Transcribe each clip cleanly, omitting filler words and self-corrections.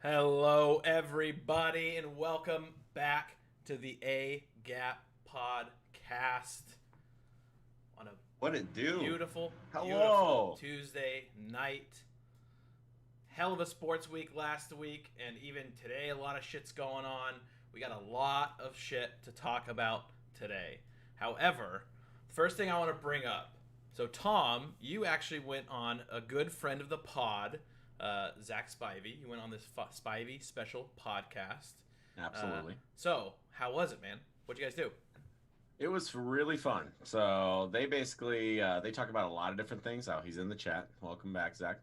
Hello, everybody, and welcome back to the A Gap Podcast on a What it do? beautiful Hello. Tuesday night. Hell of a sports week last week, and even today, a lot of shit's going on. We got a lot of shit to talk about today. However, first thing I want to bring up. So, Tom, you actually went on a good friend of the pod, Zach Spivey. You went on this Spivey special podcast. Absolutely. So, how was it, man? What'd you guys do? It was really fun. So they basically they talk about a lot of different things. Oh, he's in the chat. Welcome back, Zach.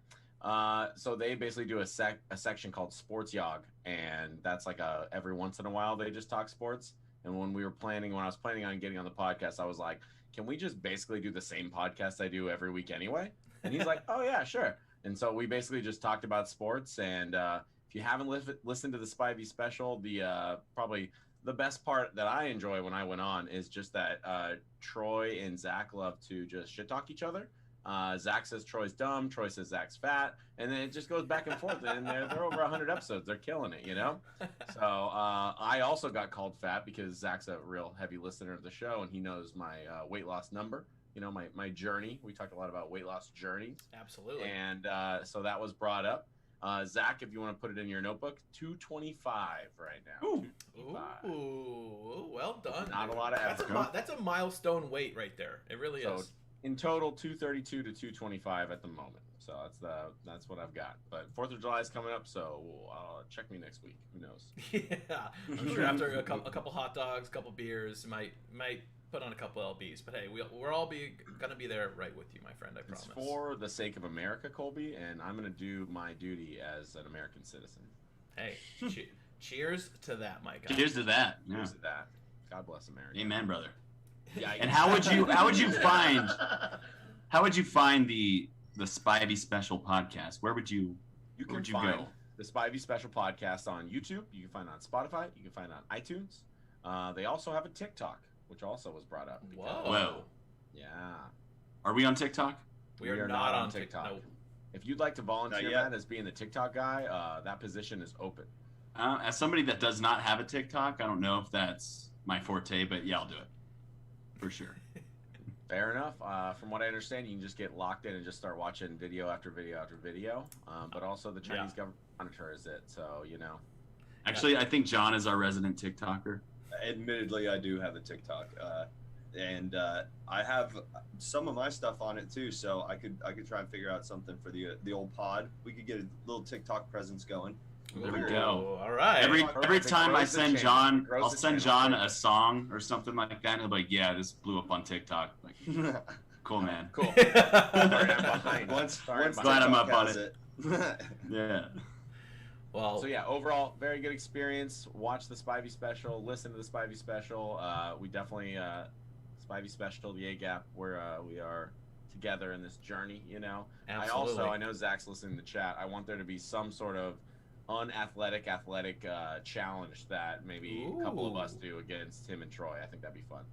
So they basically do a section called Sports Yog, and that's like every once in a while they just talk sports. And when I was planning on getting on the podcast, I was like, can we just basically do the same podcast I do every week anyway? And he's like, oh yeah, sure. And so we basically just talked about sports. And if you haven't listened to the Spivey special, the probably the best part that I enjoy when I went on is just that Troy and Zach love to just shit talk each other. Zach says Troy's dumb, Troy says Zach's fat, and then it just goes back and forth. And they're over 100 episodes. They're killing it, you know? So I also got called fat because Zach's a real heavy listener of the show, and he knows my weight loss number. You know, my journey. We talked a lot about weight loss journeys. Absolutely. And so that was brought up. Zach, if you want to put it in your notebook, 225 right now. Ooh, 225. Ooh, well done. Not a lot of effort. That's a milestone weight right there. It really is. In total, 232 to 225 at the moment. So that's what I've got. But 4th of July is coming up, so check me next week. Who knows? Yeah, I'm sure after a couple hot dogs, a couple beers, might put on a couple lbs. But hey, we're all gonna be there right with you, my friend. I promise. It's for the sake of America, Colby, and I'm gonna do my duty as an American citizen. Hey, cheers to that, my guy. Cheers to that. Yeah. Cheers to that. God bless America. Amen, brother. Yeah. And how would you find the Spivey special podcast? Where would you find go? The Spivey special podcast on YouTube. You can find it on Spotify. You can find it on iTunes. They also have a TikTok, which also was brought up. Whoa. Yeah. Are we on TikTok? We are not on TikTok. No. If you'd like to volunteer, Matt, as being the TikTok guy, that position is open. As somebody that does not have a TikTok, I don't know if that's my forte, but yeah, I'll do it. For sure. Fair enough. From what I understand, you can just get locked in and just start watching video after video after video. But also the Chinese government monitors it, so, you know. Actually, I think John is our resident TikToker. Admittedly, I do have a TikTok, and I have some of my stuff on it too. So I could try and figure out something for the old pod. We could get a little TikTok presence going. There we go. All right. Every time I send John, I'll send John a song or something like that, and he'll be like, "Yeah, this blew up on TikTok." Like, cool, man. Cool. Glad I'm up on it. Yeah. Well, so yeah, overall, very good experience. Watch the Spivey special. Listen to the Spivey special. We definitely Spivey special, the A Gap, where we are together in this journey. You know. Absolutely. I know Zach's listening to the chat. I want there to be some sort of athletic challenge that maybe a couple of us do against him and Troy. I think that'd be fun.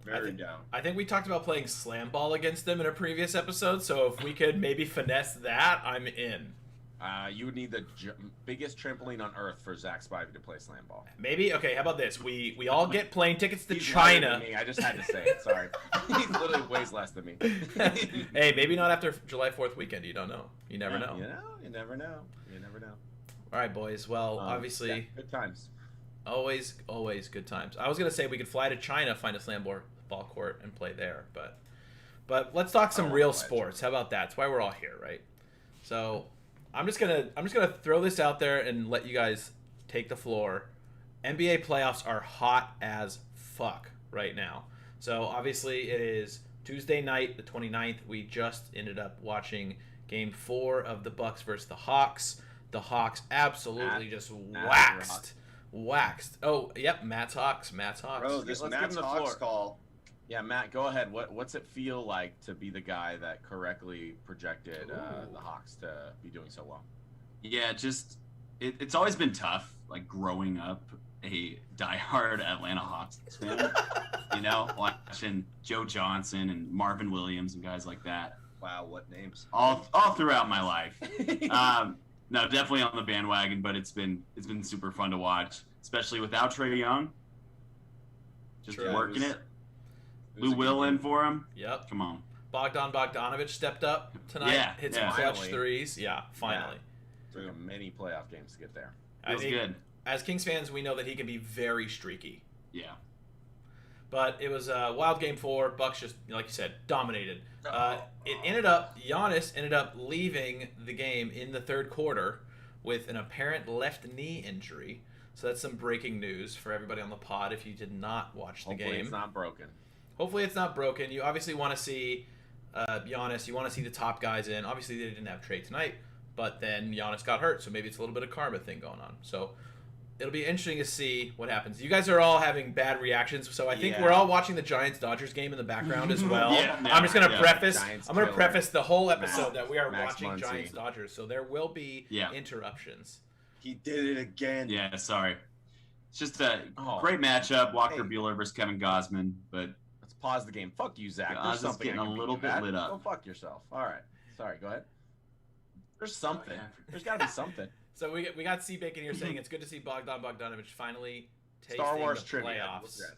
Very down. I think we talked about playing slam ball against them in a previous episode, so if we could maybe finesse that, I'm in. You would need the biggest trampoline on earth for Zach Spivey to play slam ball. Maybe. Okay, how about this? We all get plane tickets to He's China. lighter than me. I just had to say it. Sorry. He's literally weighs less than me. Hey, maybe not after July 4th weekend. You don't know. You never know. You never know. All right, boys. Well, obviously, yeah, good times. Always good times. I was gonna say we could fly to China, find a slam ball court, and play there, but let's talk some real sports. How about that? That's why we're all here, right? So I'm just gonna throw this out there and let you guys take the floor. NBA playoffs are hot as fuck right now. So obviously it is Tuesday night, the 29th. We just ended up watching Game 4 of the Bucks versus the Hawks. The Hawks absolutely just waxed. Oh, yep, Matt's Hawks. Bro, this Matt's Hawks call. Yeah, Matt, go ahead. What's it feel like to be the guy that correctly projected the Hawks to be doing so well? Yeah, just it's always been tough, like growing up a diehard Atlanta Hawks fan. You know, watching Joe Johnson and Marvin Williams and guys like that. Wow, what names? All throughout my life. No, definitely on the bandwagon, but it's been super fun to watch, especially without Trae Young. Just True. working it. was Lou a good Will in game. for him. Yep. Come on. Bogdanovich stepped up tonight. Yeah, hit some yeah. clutch Finally. threes. Yeah, finally. Took him many playoff games to get there. I Feels think good. as Kings fans, we know that he can be very streaky. Yeah. But it was a wild game 4. Bucks just, like you said, dominated. Giannis ended up leaving the game in the third quarter with an apparent left knee injury. So that's some breaking news for everybody on the pod if you did not watch the Hopefully game. it's not broken. Hopefully it's not broken. You obviously want to see Giannis. You want to see the top guys in. Obviously they didn't have Trae tonight, but then Giannis got hurt, so maybe it's a little bit of karma thing going on. So it'll be interesting to see what happens. You guys are all having bad reactions, so I think Yeah. we're all watching the Giants-Dodgers game in the background as well. Yeah, I'm just gonna yeah. preface. Giants I'm gonna killer. preface the whole episode that we are Max watching Muncy. Giants-Dodgers, so there will be Yeah. interruptions. He did it again. Yeah, sorry. It's just a Oh. great matchup, Walker Hey. Buehler versus Kevin Gosman, but Let's pause the game. Fuck you, Zach. Yeah, There's Oz is something getting I a can beat little you bit at. lit up. Go fuck yourself. All right. Sorry. Go ahead. There's something. yeah. There's got to be something. So we got C Bacon here saying it's good to see Bogdanovich finally tasting Star Wars the trivia. playoffs. We'll address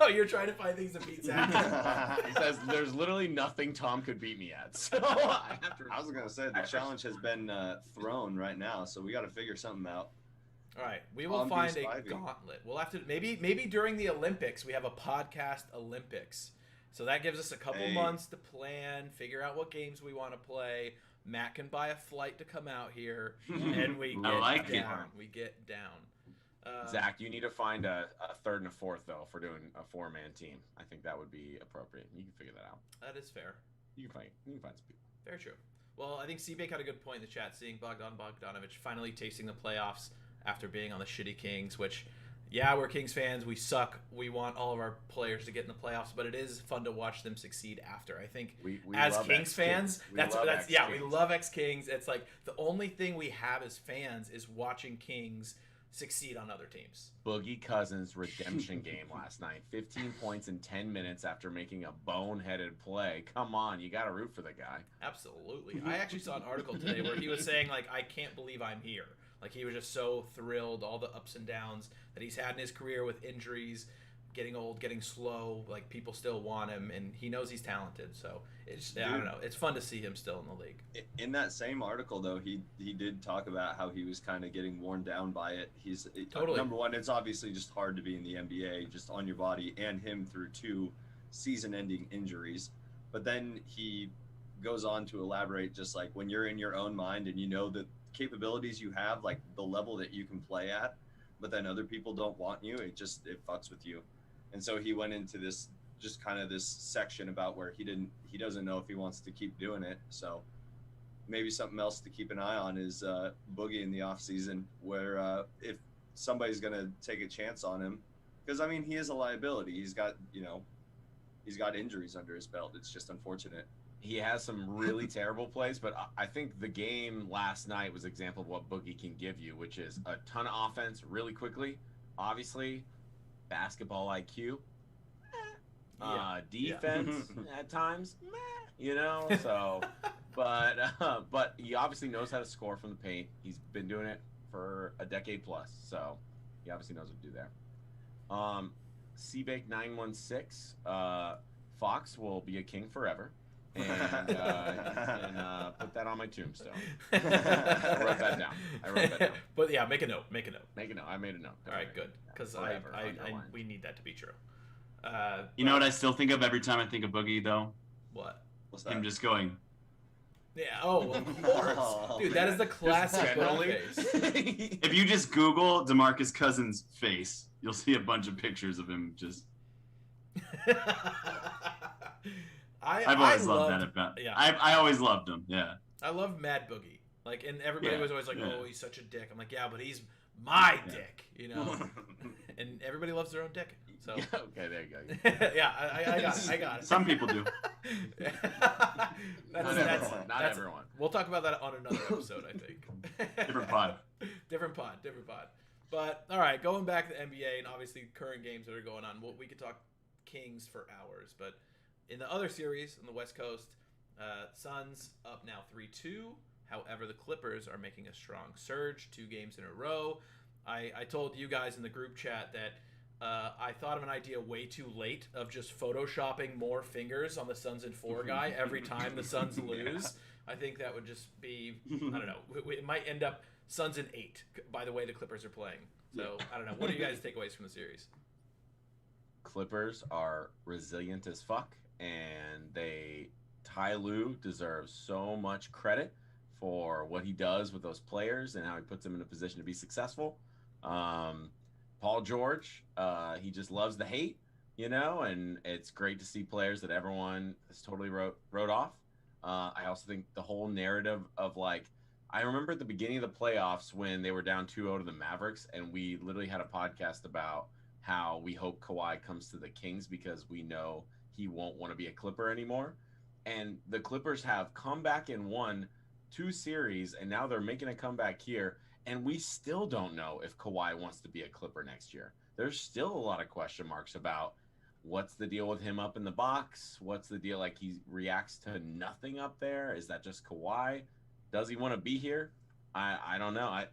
Oh, you're trying to find things to beat Zach. that. He says there's literally nothing Tom could beat me at. So I have to. I was gonna say the challenge has been thrown right now, so we got to figure something out. All right, we will On find Beast a Ivy. gauntlet. We'll have to maybe during the Olympics we have a podcast Olympics. So that gives us a couple Hey. months to plan, figure out what games we want to play. Matt can buy a flight to come out here, and we I get like it. down. We get down. Zach, you need to find a third and a fourth though for doing a 4-man team. I think that would be appropriate. You can figure that out. That is fair. You can find some people. Very true. Well, I think C-Bake had a good point in the chat, seeing Bogdanovich finally tasting the playoffs after being on the shitty Kings, which, yeah, we're Kings fans. We suck. We want all of our players to get in the playoffs, but it is fun to watch them succeed after. I think We as love Kings fans, We that's love yeah, we ex-Kings. love ex-Kings. It's like the only thing we have as fans is watching Kings succeed on other teams. Boogie Cousins' redemption game last night. 15 points in 10 minutes after making a boneheaded play. Come on, you got to root for the guy. Absolutely. I actually saw an article today where he was saying, like, I can't believe I'm here. Like, he was just so thrilled, all the ups and downs that he's had in his career with injuries, getting old, getting slow. Like, people still want him, and he knows he's talented. So, it's I don't know. It's fun to see him still in the league. In that same article, though, he did talk about how he was kind of getting worn down by it. Totally. Number one, it's obviously just hard to be in the NBA, just on your body, and him through 2 season-ending injuries. But then he goes on to elaborate, just like when you're in your own mind and you know the capabilities you have, like the level that you can play at, but then other people don't want you, it fucks with you. And so he went into this just kind of this section about where he doesn't know if he wants to keep doing it. So maybe something else to keep an eye on is Boogie in the off season, where if somebody's going to take a chance on him, because I mean, he is a liability. He's got injuries under his belt. It's just unfortunate. He has some really terrible plays, but I think the game last night was an example of what Boogie can give you, which is a ton of offense really quickly. Obviously, basketball IQ. Defense at times, so but he obviously knows how to score from the paint. He's been doing it for a decade plus, so he obviously knows what to do there. Cbake 916, Fox will be a king forever, and put that on my tombstone. I wrote that down. But yeah, make a note. I made a note. All right, good, because Forever, I underlined. we need that to be true. you know what I still think of every time I think of Boogie, though? What? What's that? Him just going, Yeah. Oh, of course, Oh, dude. That is the classic generally. face. if you just Google DeMarcus Cousins' face, you'll see a bunch of pictures of him just. I've always loved that about. yeah. I always loved him. Yeah. I love Mad Boogie. Like, and everybody Yeah, was always like, yeah. "Oh, he's such a dick." I'm like, "Yeah, but he's my Yeah. dick," And everybody loves their own dick. So Okay, there you go. yeah, I got it. Some people do. Not everyone. We'll talk about that on another episode, I think. Different pod. Different pod. But all right, going back to the NBA and obviously current games that are going on. We could talk Kings for hours, but in the other series on the West Coast, Suns up now 3-2 However, the Clippers are making a strong surge, 2 games in a row. I told you guys in the group chat that I thought of an idea way too late of just photoshopping more fingers on the Suns in 4 guy every time the Suns lose. I think that would just be, I don't know, it might end up Suns in 8 by the way the Clippers are playing. So, I don't know. What do you guys' takeaways from the series? Clippers are resilient as fuck, and Ty Lue deserves so much credit for what he does with those players and how he puts them in a position to be successful. Paul George, he just loves the hate, and it's great to see players that everyone has totally wrote off. I also think the whole narrative of I remember at the beginning of the playoffs when they were down 2-0 to the Mavericks, and we literally had a podcast about how we hope Kawhi comes to the Kings because we know he won't want to be a Clipper anymore. And the Clippers have come back and won 2 series, and now they're making a comeback here. And we still don't know if Kawhi wants to be a Clipper next year. There's still a lot of question marks about what's the deal with him up in the box. What's the deal? He reacts to nothing up there. Is that just Kawhi? Does he want to be here? I don't know.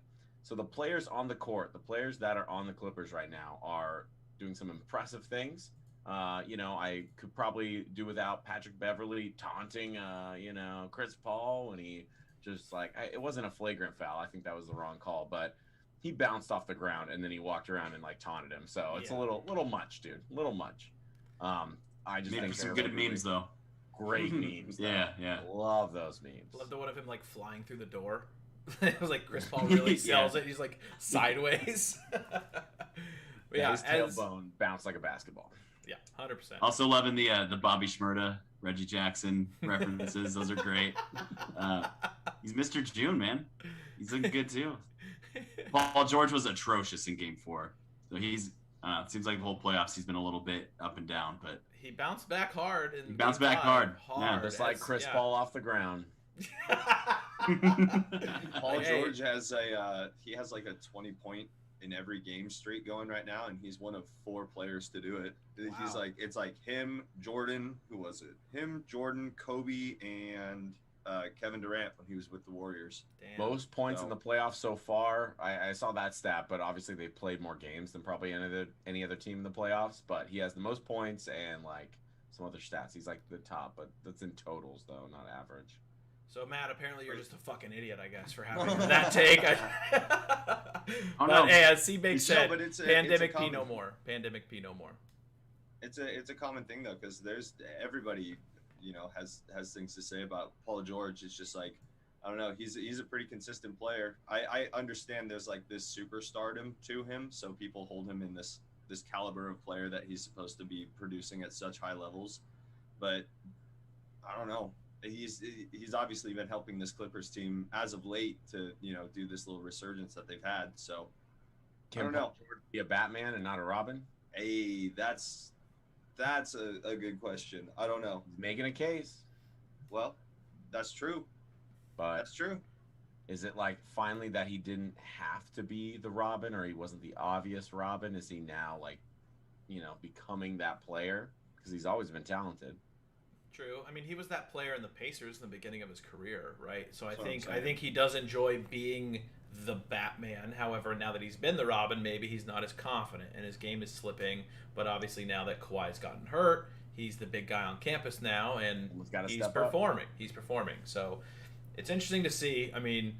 So the players on the court, the players that are on the Clippers right now are doing some impressive things. I could probably do without Patrick Beverley taunting, Chris Paul when he just it wasn't a flagrant foul. I think that was the wrong call, but he bounced off the ground and then he walked around and taunted him. So it's a little much, dude. A little much. I just think some good memes though. Great memes. Though. Yeah. Love those memes. Love the one of him flying through the door. It was Chris Paul really sells it. He's sideways. His tailbone bounced like a basketball. Yeah, 100%. Also loving the Bobby Shmurda, Reggie Jackson references. Those are great. He's Mr. June, man. He's looking good too. Paul George was atrocious in Game 4, so he's. It seems like the whole playoffs he's been a little bit up and down, but he bounced back hard. He bounced back hard. Yeah, just like Chris Paul off the ground. Paul George has a 20-point in every game streak going right now, and he's one of 4 players to do it. Wow. He's it's him, Jordan, who was it? Him, Jordan, Kobe, and Kevin Durant when he was with the Warriors. Damn. Most points in the playoffs so far. I saw that stat, but obviously they played more games than probably any other team in the playoffs. But he has the most points and some other stats. He's the top, but that's in totals though, not average. So Matt, apparently you're just a fucking idiot, I guess, for having that take. No. Hey, as C-Big said, pandemic P no more. Pandemic P no more. It's a common thing though, because there's everybody has things to say about Paul George. It's just I don't know. He's a pretty consistent player. I understand there's this superstardom to him, so people hold him in this caliber of player that he's supposed to be producing at such high levels. But I don't know. He's obviously been helping this Clippers team as of late to do this little resurgence that they've had. So I don't know. Paul George be a Batman and not a Robin? Hey, that's a good question. I don't know. He's making a case. Well, that's true. But that's true. Is it finally that he didn't have to be the Robin, or he wasn't the obvious Robin? Is he now becoming that player? Because he's always been talented. True. I mean, he was that player in the Pacers in the beginning of his career, right? So I think he does enjoy being the Batman. However, now that he's been the Robin, maybe he's not as confident and his game is slipping. But obviously now that Kawhi's gotten hurt, he's the big guy on campus now, and he's performing. He's performing. So it's interesting to see. I mean,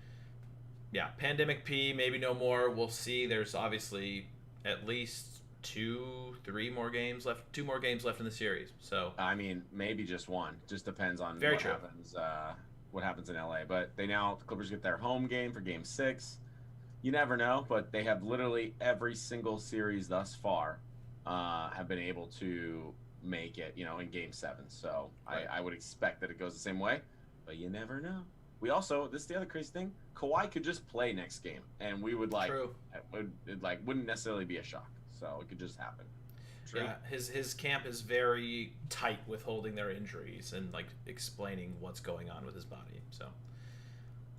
yeah, pandemic P, maybe no more. We'll see. There's obviously at least 2 more games left in the series. So I mean, maybe just one. Just depends on what happens in LA. But the Clippers get their home game for Game 6. You never know, but they have literally every single series thus far have been able to make it, in Game 7. So right. I would expect that it goes the same way, but you never know. We also, this is the other crazy thing, Kawhi could just play next game, and we would wouldn't necessarily be a shock. So it could just happen. True. Yeah, his camp is very tight with holding their injuries and explaining what's going on with his body. So.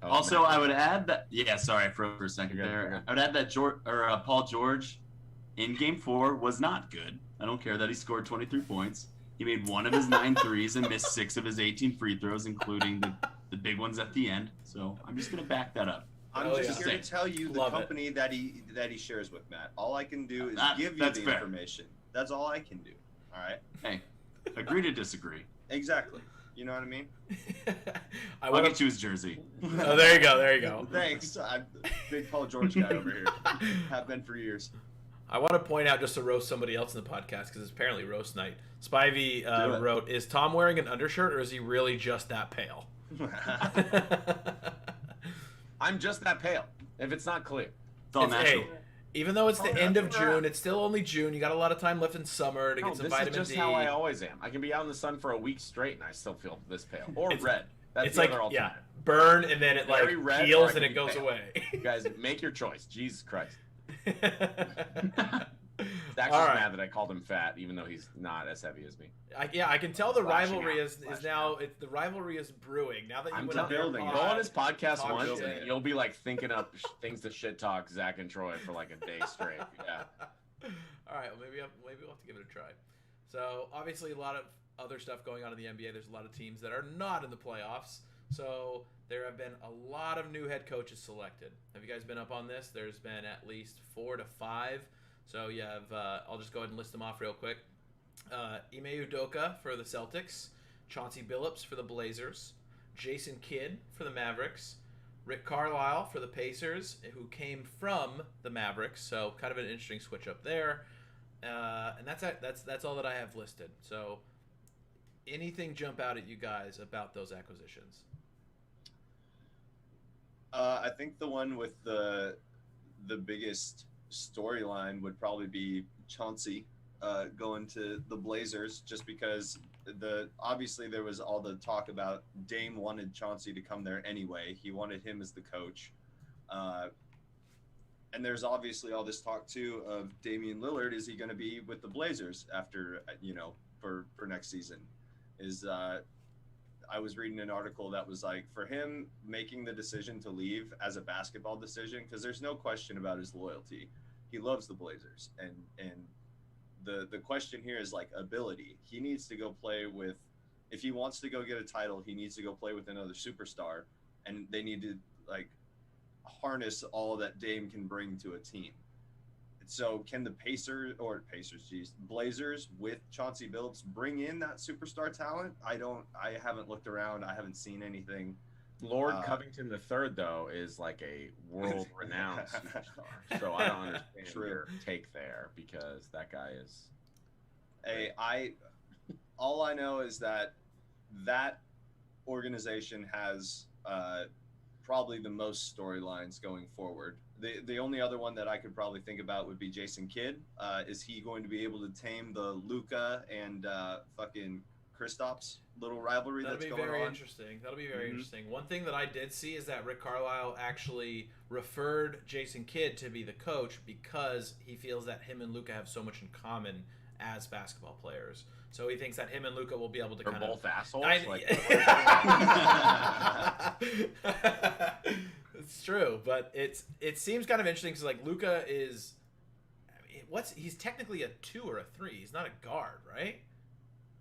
Also, I would add that. Yeah, sorry for a second there. I would add that Paul George in Game 4 was not good. I don't care that he scored 23 points. He made 1 of his 9 threes and missed 6 of his 18 free throws, including the the big ones at the end. So I'm just gonna back that up. I'm Oh, just yeah. here to tell you the Love it. company that he shares with, Matt. All I can do is give you That's the fair. information. That's all I can do. All right. Hey, agree to disagree. Exactly. You know what I mean? I I'll want get you his jersey. Oh, there you go. There you go. Thanks. I'm a big Paul George guy over here. Have been for years. I want to point out, just to roast somebody else in the podcast, because it's apparently roast night. Spivey Do it. wrote, "Is Tom wearing an undershirt, or is he really just that pale?" I'm just that pale. If it's not clear. It's all It's- natural. hey, even though it's the end of natural. June, it's still only June. You got a lot of time left in summer to No, get some this vitamin is just D. how I always am. I can be out in the sun for a week straight and I still feel this pale. Or It's- red. That's It's the like, other yeah, alternative. burn, and then it like Very red, or I heals can and it be goes pale. away. You guys, make your choice. Jesus Christ. Zach's All just right. mad that I called him fat, even though he's not as heavy as me. I can tell the Flashing rivalry out, is flashing now. out. The rivalry is brewing now that you I'm went on building your it. Go pod. on his podcast Talk once, shit. and you'll be like thinking up things to shit talk Zach and Troy for like a day straight. Yeah. All right, well, maybe we'll have to give it a try. So obviously, a lot of other stuff going on in the NBA. There's a lot of teams that are not in the playoffs. So there have been a lot of new head coaches selected. Have you guys been up on this? There's been at least 4 to 5. So you have, I'll just go ahead and list them off real quick. Ime Udoka for the Celtics, Chauncey Billups for the Blazers, Jason Kidd for the Mavericks, Rick Carlisle for the Pacers, who came from the Mavericks, so kind of an interesting switch up there. And that's all that I have listed. So anything jump out at you guys about those acquisitions? I think the one with the biggest storyline would probably be Chauncey going to the Blazers, just because obviously there was all the talk about Dame wanted Chauncey to come there anyway. He wanted him as the coach. And there's obviously all this talk too of Damian Lillard. Is he going to be with the Blazers after, for next season? I was reading an article that was like, for him making the decision to leave as a basketball decision, because there's no question about his loyalty. He loves the Blazers, and the question here is like ability. He needs to go play with, if he wants to go get a title, he needs to go play with another superstar, and they need to like harness all that Dame can bring to a team. So can the Blazers with Chauncey Billups bring in that superstar talent? I haven't looked around. I haven't seen anything. Lord Covington III, though, is like a world-renowned superstar. So I don't understand your take there, because that guy is. All I know is that organization has probably the most storylines going forward. The only other one that I could probably think about would be Jason Kidd. Is he going to be able to tame the Luka and fucking Kristaps little rivalry That'll that's be going very on? interesting. That'll be very interesting. One thing that I did see is that Rick Carlisle actually referred Jason Kidd to be the coach because he feels that him and Luka have so much in common as basketball players. So he thinks that him and Luka will be able to They're kind of both assholes. It's true, but it seems kind of interesting because like Luka is, he's technically a 2 or a 3. He's not a guard, right?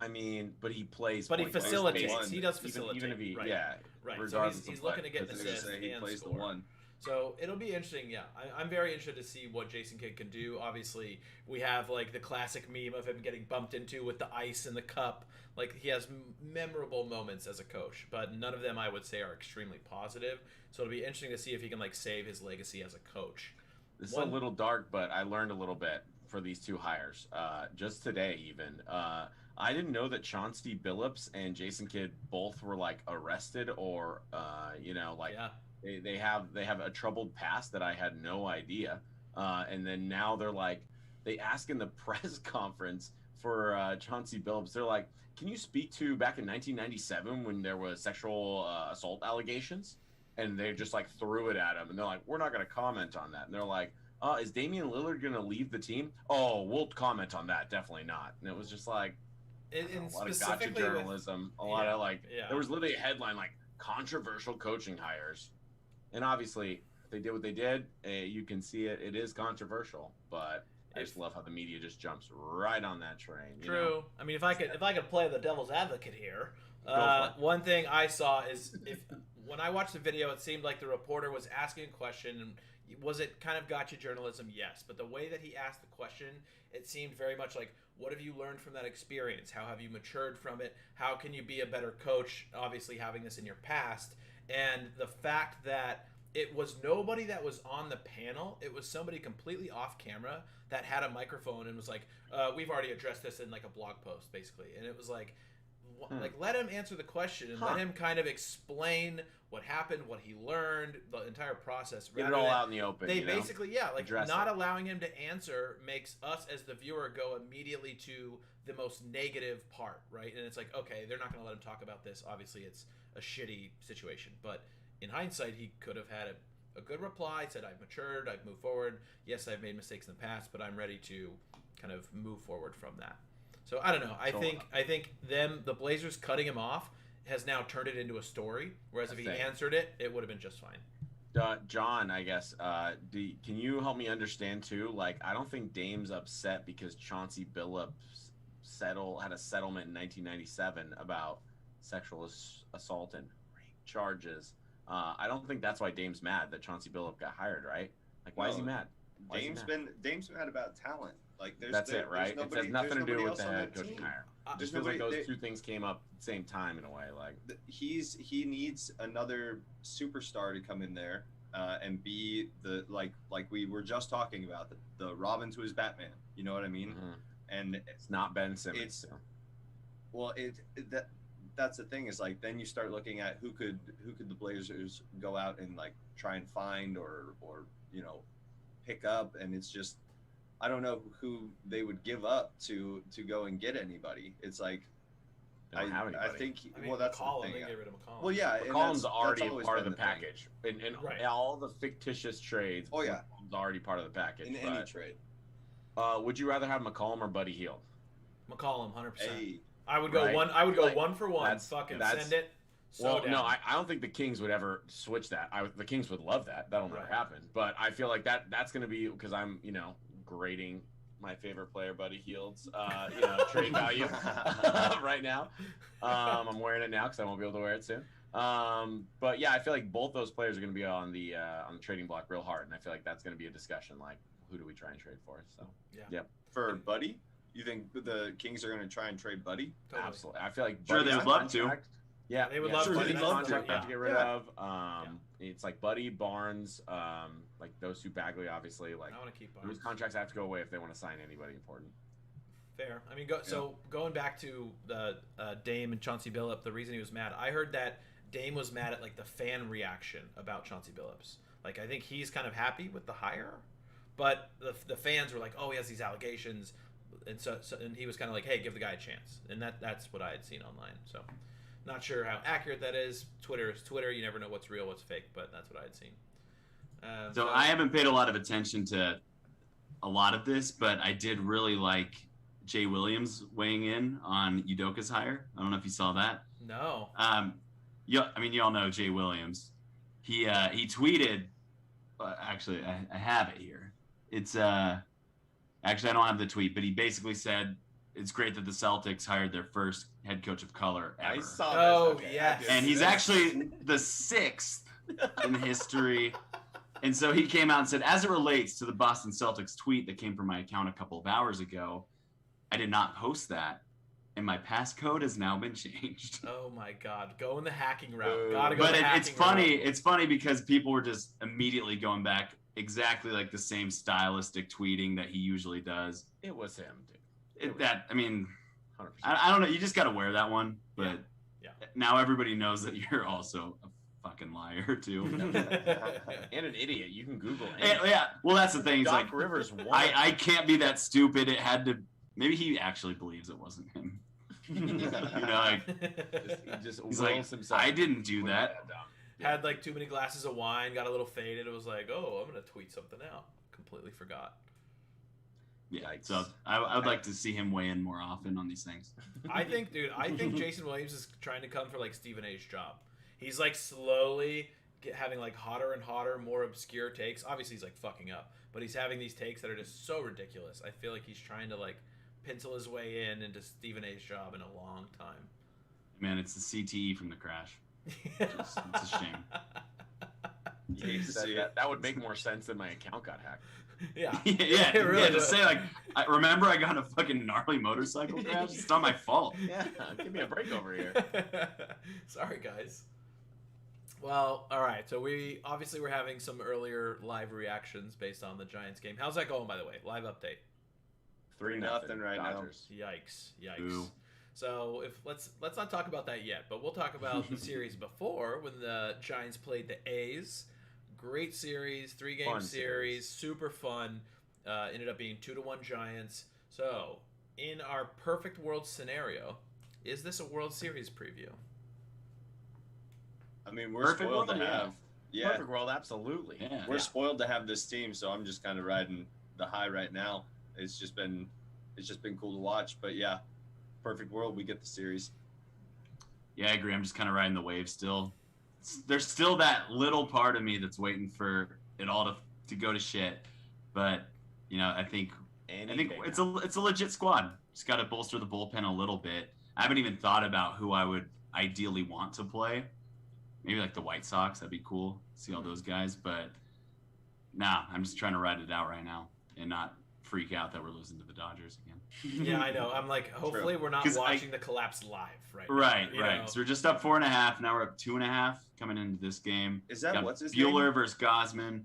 I mean, but he plays. But he point guard. facilitates. He does facilitate. Even if he, right. yeah, Right. So regardless he's of looking play, to get an because I was assist gonna say he and plays score. the one. So it'll be interesting. Yeah, I'm very interested to see what Jason Kidd can do. Obviously, we have like the classic meme of him getting bumped into with the ice in the cup. Like he has memorable moments as a coach, but none of them I would say are extremely positive. So it'll be interesting to see if he can like save his legacy as a coach. This is a little dark, but I learned a little bit for these two hires. Just today, even. I didn't know that Chauncey Billups and Jason Kidd both were like arrested or, Yeah. they have a troubled past that I had no idea. And then now they're like, they ask in the press conference for Chauncey Billups, they're like, can you speak to back in 1997 when there was sexual assault allegations? And they just like threw it at him, and they're like, we're not going to comment on that. And they're like, is Damian Lillard going to leave the team? Oh, we'll comment on that. Definitely not. And it was just like And a lot of gotcha specifically journalism, a lot of like, yeah. there was literally a headline like controversial coaching hires. And obviously they did what they did. You can see it. It is controversial, but I just love how the media just jumps right on that train. True. I mean, if I could play the devil's advocate here, One thing I saw is when I watched the video, it seemed like the reporter was asking a question. And was it kind of gotcha journalism? Yes. But the way that he asked the question, it seemed very much like, what have you learned from that experience? How have you matured from it? How can you be a better coach, obviously having this in your past? And the fact that it was nobody that was on the panel. It was somebody completely off camera that had a microphone and was like, we've already addressed this in like a blog post, basically. And it was like let him answer the question and let him kind of explain what happened, what he learned, the entire process. Get it all out in the open. They basically, like Address not it. allowing him to answer makes us as the viewer go immediately to the most negative part, right? And it's like, okay, they're not going to let him talk about this. Obviously, it's a shitty situation. But in hindsight, he could have had a good reply, said, I've matured, I've moved forward. Yes, I've made mistakes in the past, but I'm ready to kind of move forward from that. So I don't know. I think the Blazers cutting him off has now turned it into a story. Whereas if he answered it, it would have been just fine. John, I guess, can you help me understand too? Like, I don't think Dame's upset because Chauncey Billups had a settlement in 1997 about sexual assault and rape charges. I don't think that's why Dame's mad that Chauncey Billups got hired, right? Like, why is he mad? Dame's mad about talent. Like, that's it, right? It has nothing to do with the head coaching hire. Just feels like those two things came up at the same time in a way. Like, he needs another superstar to come in there and be the like we were just talking about the Robin to his Batman. You know what I mean? Mm-hmm. And it's not Ben Simmons. That's the thing is like then you start looking at who could the Blazers go out and like try and find or pick up, and it's just I don't know who they would give up to go and get anybody. It's like they don't have anybody. I think that's McCollum, the thing. they get rid of McCollum. Well, yeah, McCollum's already that's part of the thing. package. In right. all the fictitious trades, oh yeah, McCollum's already part of the package. In any trade. Would you rather have McCollum or Buddy Hield? McCollum, 100%. Hey, I would go one. I would go 1 for 1. Fucking send it. No, I don't think the Kings would ever switch that. The Kings would love that. That'll never happen. But I feel like that's going to be because I'm grading my favorite player, Buddy Hield's trade value right now. I'm wearing it now because I won't be able to wear it soon. But yeah, I feel like both those players are going to be on the trading block real hard, and I feel like that's going to be a discussion. Like, who do we try and trade for? So yeah. For Buddy, you think the Kings are going to try and trade Buddy? Totally. Absolutely. I feel like sure they would love to. Yeah, they would love to. Buddy's contract to get rid of. It's like Buddy, Barnes, like those two, Bagley, obviously. Like, I want to keep Barnes. Whose contracts have to go away if they want to sign anybody important. Fair. I mean, so going back to the Dame and Chauncey Billups, the reason he was mad, I heard that Dame was mad at like the fan reaction about Chauncey Billups. Like, I think he's kind of happy with the hire, but the fans were like, oh, he has these allegations, and so and he was kind of like, hey, give the guy a chance, and that's what I had seen online. So. Not sure how accurate that is. Twitter is Twitter. You never know what's real, what's fake, but that's what I had seen. So I haven't paid a lot of attention to a lot of this, but I did really like Jay Williams weighing in on Udoka's hire. I don't know if you saw that. No. You all know Jay Williams. He tweeted. Actually, I have it here. It's actually I don't have the tweet, but he basically said it's great that the Celtics hired their first head coach of color ever. I saw that. Oh, okay. yes. And he's actually the 6th in history. And so he came out and said, as it relates to the Boston Celtics tweet that came from my account a couple of hours ago, I did not post that, and my passcode has now been changed. Oh, my God. Going the hacking route. Gotta go but the hacking it's funny. route. It's funny because people were just immediately going back exactly like the same stylistic tweeting that he usually does. It was him, dude. I don't know. You just got to wear that one. But yeah. Now everybody knows that you're also a fucking liar, too. And an idiot. You can Google it. Yeah. Well, that's the thing. It's Doc like, Rivers won. I can't be that stupid. It had to. Maybe he actually believes it wasn't him. Like, he's like, himself. I didn't do that. Had like too many glasses of wine, got a little faded. It was like, oh, I'm going to tweet something out. Completely forgot. Yeah, so I would like to see him weigh in more often on these things. I think Jason Williams is trying to come for like Stephen A's job. He's like slowly having like hotter and hotter, more obscure takes. Obviously, he's like fucking up, but he's having these takes that are just so ridiculous. I feel like he's trying to like pencil his way into Stephen A's job in a long time. man. It's the CTE from the crash. It's a shame. You hate to see it. That would make more sense than my account got hacked. Yeah. yeah, It really just does. say like, remember I got in a fucking gnarly motorcycle crash? It's not my fault. Yeah, give me a break over here. Sorry, guys. Well, all right. So we're having some earlier live reactions based on the Giants game. How's that going, by the way? Live update. 3-0 right Dodgers. Yikes! Ooh. So let's not talk about that yet, but we'll talk about the series before when the Giants played the A's. Great series, 3-game Fun series, super fun. Ended up being 2-1 Giants. So, in our perfect world scenario, is this a World Series preview? I mean, we're Perfect spoiled world, to yeah. have. Yeah, Perfect world, absolutely. Yeah. we're spoiled to have this team, so I'm just kind of riding the high right now. It's just been cool to watch. But yeah, perfect world, we get the series. Yeah, I agree. I'm just kind of riding the wave still. There's still that little part of me that's waiting for it all to go to shit. But, I think it's a legit squad. Just got to bolster the bullpen a little bit. I haven't even thought about who I would ideally want to play. Maybe like the White Sox. That'd be cool. See all those guys. But, nah, I'm just trying to ride it out right now and not freak out that we're losing to the Dodgers again. Yeah, I know. I'm like, hopefully we're not 'Cause watching the collapse live right now, Right, you right. know? So we're just up 4.5. Now we're up 2.5 coming into this game. Is that Got what's his Bueller name? versus Gosman.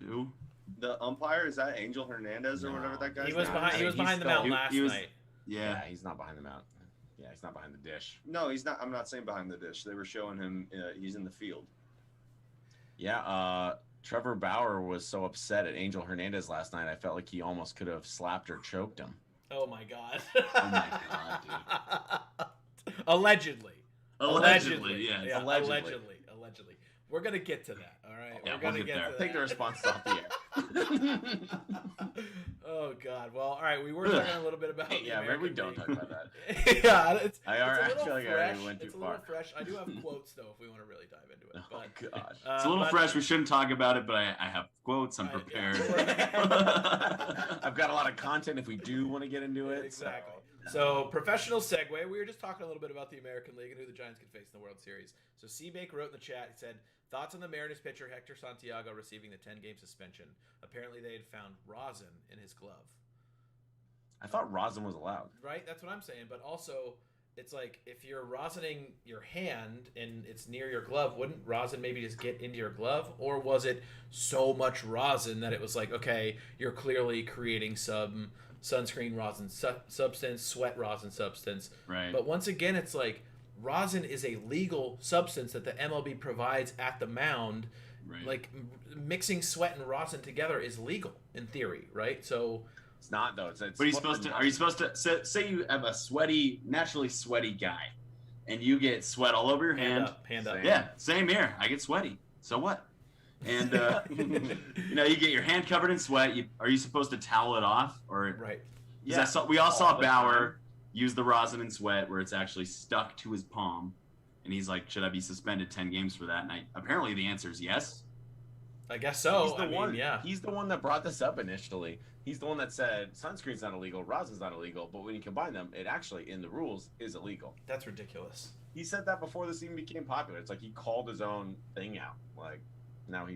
Who? The umpire, is that Angel Hernandez or whatever that guy's He was name behind. is? He was He's behind the still- mound last he was- night. Yeah. He's not behind the mount. Yeah, he's not behind the dish. No, he's not. I'm not saying behind the dish. They were showing him. He's in the field. Yeah, Trevor Bauer was so upset at Angel Hernandez last night. I felt like he almost could have slapped or choked him. Oh my god. Oh my god, dude. Allegedly. Allegedly, yeah. Yeah, Allegedly. allegedly. We're gonna get to that. All right. Yeah, We're gonna we'll get there. to Take the that. response off the air. Oh god. Well, all right. We were talking a little bit about. the Yeah, maybe we American don't League. talk about that. Yeah, it's I a little feel like I fresh. already went too It's a far. little fresh. I do have quotes though, if we want to really dive into it. Oh But, God. It's a little but- fresh. We shouldn't talk about it, but I have quotes. I'm Right, prepared. yeah. I've got a lot of content if we do want to get into it. Exactly. So, professional segue. We were just talking a little bit about the American League and who the Giants could face in the World Series. So, Seabake wrote in the chat, he said, thoughts on the Mariners pitcher Hector Santiago receiving the 10-game suspension. Apparently, they had found rosin in his glove. I thought rosin was allowed. Right? That's what I'm saying. But also, it's like, if you're rosining your hand and it's near your glove, wouldn't rosin maybe just get into your glove? Or was it so much rosin that it was like, okay, you're clearly creating some sunscreen rosin substance, sweat rosin substance. Right. But once again, it's like rosin is a legal substance that the MLB provides at the mound. Right. Like mixing sweat and rosin together is legal in theory, right? So It's not though. It's But are you supposed to say you have a naturally sweaty guy, and you get sweat all over your hand? hand up. Yeah, same here. I get sweaty. So what? And you get your hand covered in sweat. Are you supposed to towel it off, or Right. Yeah. we all saw the Bauer use the rosin and sweat where it's actually stuck to his palm, and he's like, "Should I be suspended 10 games for that?" And apparently the answer is yes. I guess so. He's the I mean, one. yeah. He's the one that brought this up initially. He's the one that said sunscreen's not illegal, rosin's not illegal, but when you combine them, it actually in the rules is illegal. That's ridiculous. He said that before this even became popular. It's like he called his own thing out. Like now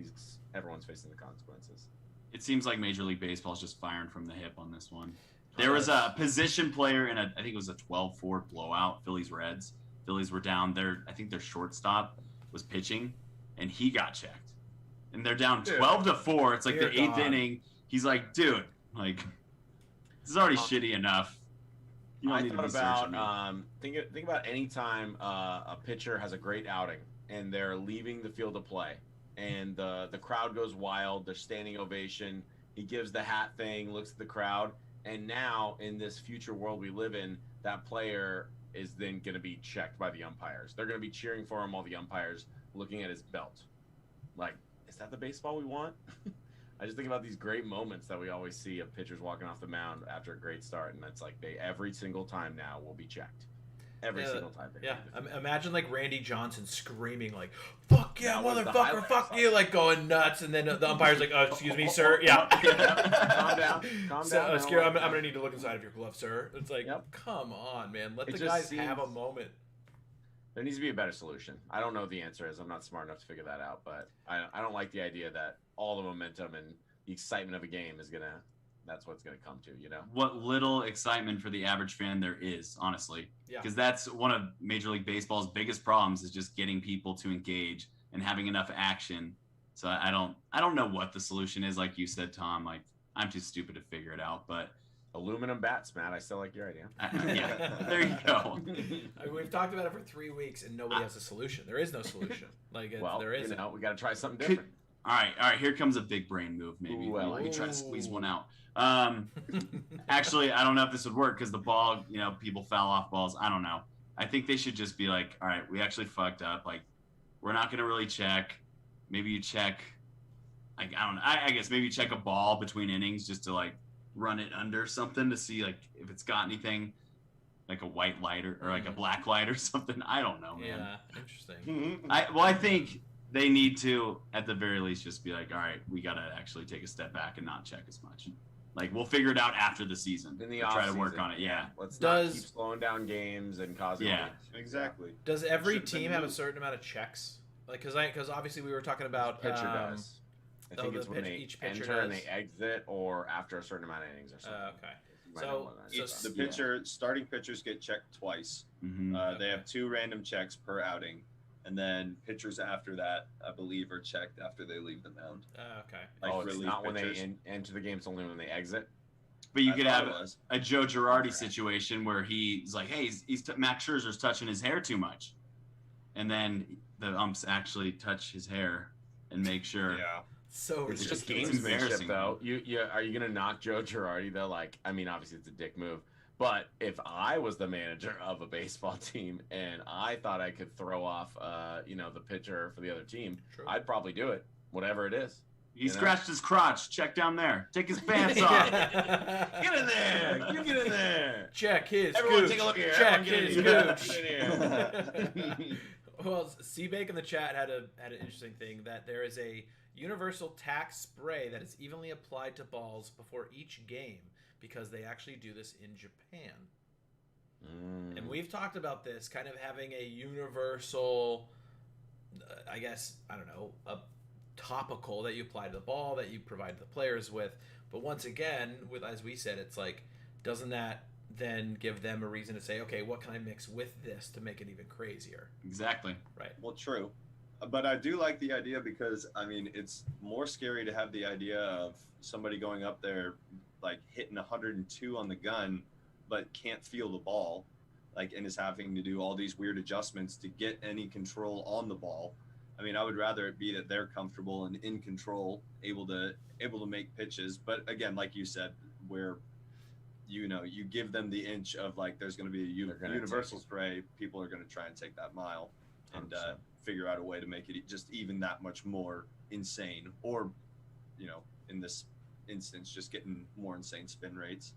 everyone's facing the consequences. It seems like Major League Baseball is just firing from the hip on this one. There was a position player in I think it was a 12-4 blowout, Phillies-Reds. Phillies were down there. I think their shortstop was pitching, and he got checked. And they're down 12-4. It's like Dear the 8th God. inning. He's like, dude, like, this is already shitty enough. You don't I need to thought be searching me. about think about any time a pitcher has a great outing and they're leaving the field of play and the crowd goes wild. They're standing ovation. He gives the hat thing, looks at the crowd, and now in this future world we live in, that player is then going to be checked by the umpires. They're going to be cheering for him, all the umpires looking at his belt. Like, is that the baseball we want? I just think about these great moments that we always see of pitchers walking off the mound after a great start, and that's like they every single time now will be checked. Every single time. Yeah, imagine like Randy Johnson screaming like, "Fuck yeah, That was the motherfucker, highlight fuck I you!" saw. Like going nuts, and then the umpire's like, "Oh, excuse me, sir." Yeah. Calm down. Calm So, down. excuse, I'm gonna need to look inside of your glove, sir. It's like, Yep. come on, man. Let It the just guys seems- have a moment. There needs to be a better solution. I don't know what the answer is. I'm not smart enough to figure that out, but I don't like the idea that all the momentum and the excitement of a game that's what's gonna come to, you know? What little excitement for the average fan there is, honestly. Yeah. Because that's one of Major League Baseball's biggest problems is just getting people to engage and having enough action. So I don't know what the solution is, like you said, Tom. Like, I'm too stupid to figure it out, but Aluminum bats, Matt. I still like your idea. yeah, there you go. I mean, we've talked about it for 3 weeks and nobody has a solution. There is no solution. Like there isn't. We got to try something different. All right. Here comes a big brain move. Maybe we try to squeeze one out. Actually, I don't know if this would work because the ball, people foul off balls. I don't know. I think they should just be like, all right, we actually fucked up. Like, we're not gonna really check. Maybe you check. Like, I don't know. I guess maybe you check a ball between innings just to like run it under something to see like if it's got anything, like a white light or like a black light or something. I don't know, man. Yeah, interesting. I think they need to, at the very least, just be like, all right, we got to actually take a step back and not check as much. Like, we'll figure it out after the season. We'll try to work on it, yeah. Let's not keep slowing down games and causing leaks. Exactly. Does every team have a certain amount of checks? Like, because obviously we were talking about pitcher does. I think it's when they each pitcher enter and they exit, or after a certain amount of innings or something. Okay. The pitcher, starting pitchers get checked twice. Mm-hmm. They have 2 random checks per outing, and then pitchers after that, I believe, are checked after they leave the mound. Okay. Like it's not pitchers. When they enter the game; it's only when they exit. But you could have a Joe Girardi situation where he's like, "Hey, Max Scherzer's touching his hair too much," and then the umps actually touch his hair and make sure. Yeah. So it's just gamesmanship, gamesmanship, though. Are you gonna knock Joe Girardi though? Like, I mean, obviously it's a dick move, but if I was the manager of a baseball team and I thought I could throw off, the pitcher for the other team, I'd probably do it, whatever it is. He scratched his crotch. Check down there. Take his pants off. Get in there. You get in there. Check his. Everyone gooch. take a look here. Check his gooch. Get in here. Well, Seabake in the chat had an interesting thing that there is a universal tack spray that is evenly applied to balls before each game because they actually do this in Japan. And we've talked about this kind of having a universal, a topical that you apply to the ball that you provide the players with. But once again, as we said, it's like, doesn't that then give them a reason to say, okay, what can I mix with this to make it even crazier? Exactly. Right. Well, true. But I do like the idea because, I mean, it's more scary to have the idea of somebody going up there, like hitting 102 on the gun, but can't feel the ball, like, and is having to do all these weird adjustments to get any control on the ball. I mean, I would rather it be that they're comfortable and in control, able to make pitches. But again, like you said, where you give them the inch of like there's going to be a universal spray, people are going to try and take that mile and figure out a way to make it just even that much more insane, or in this instance, just getting more insane spin rates.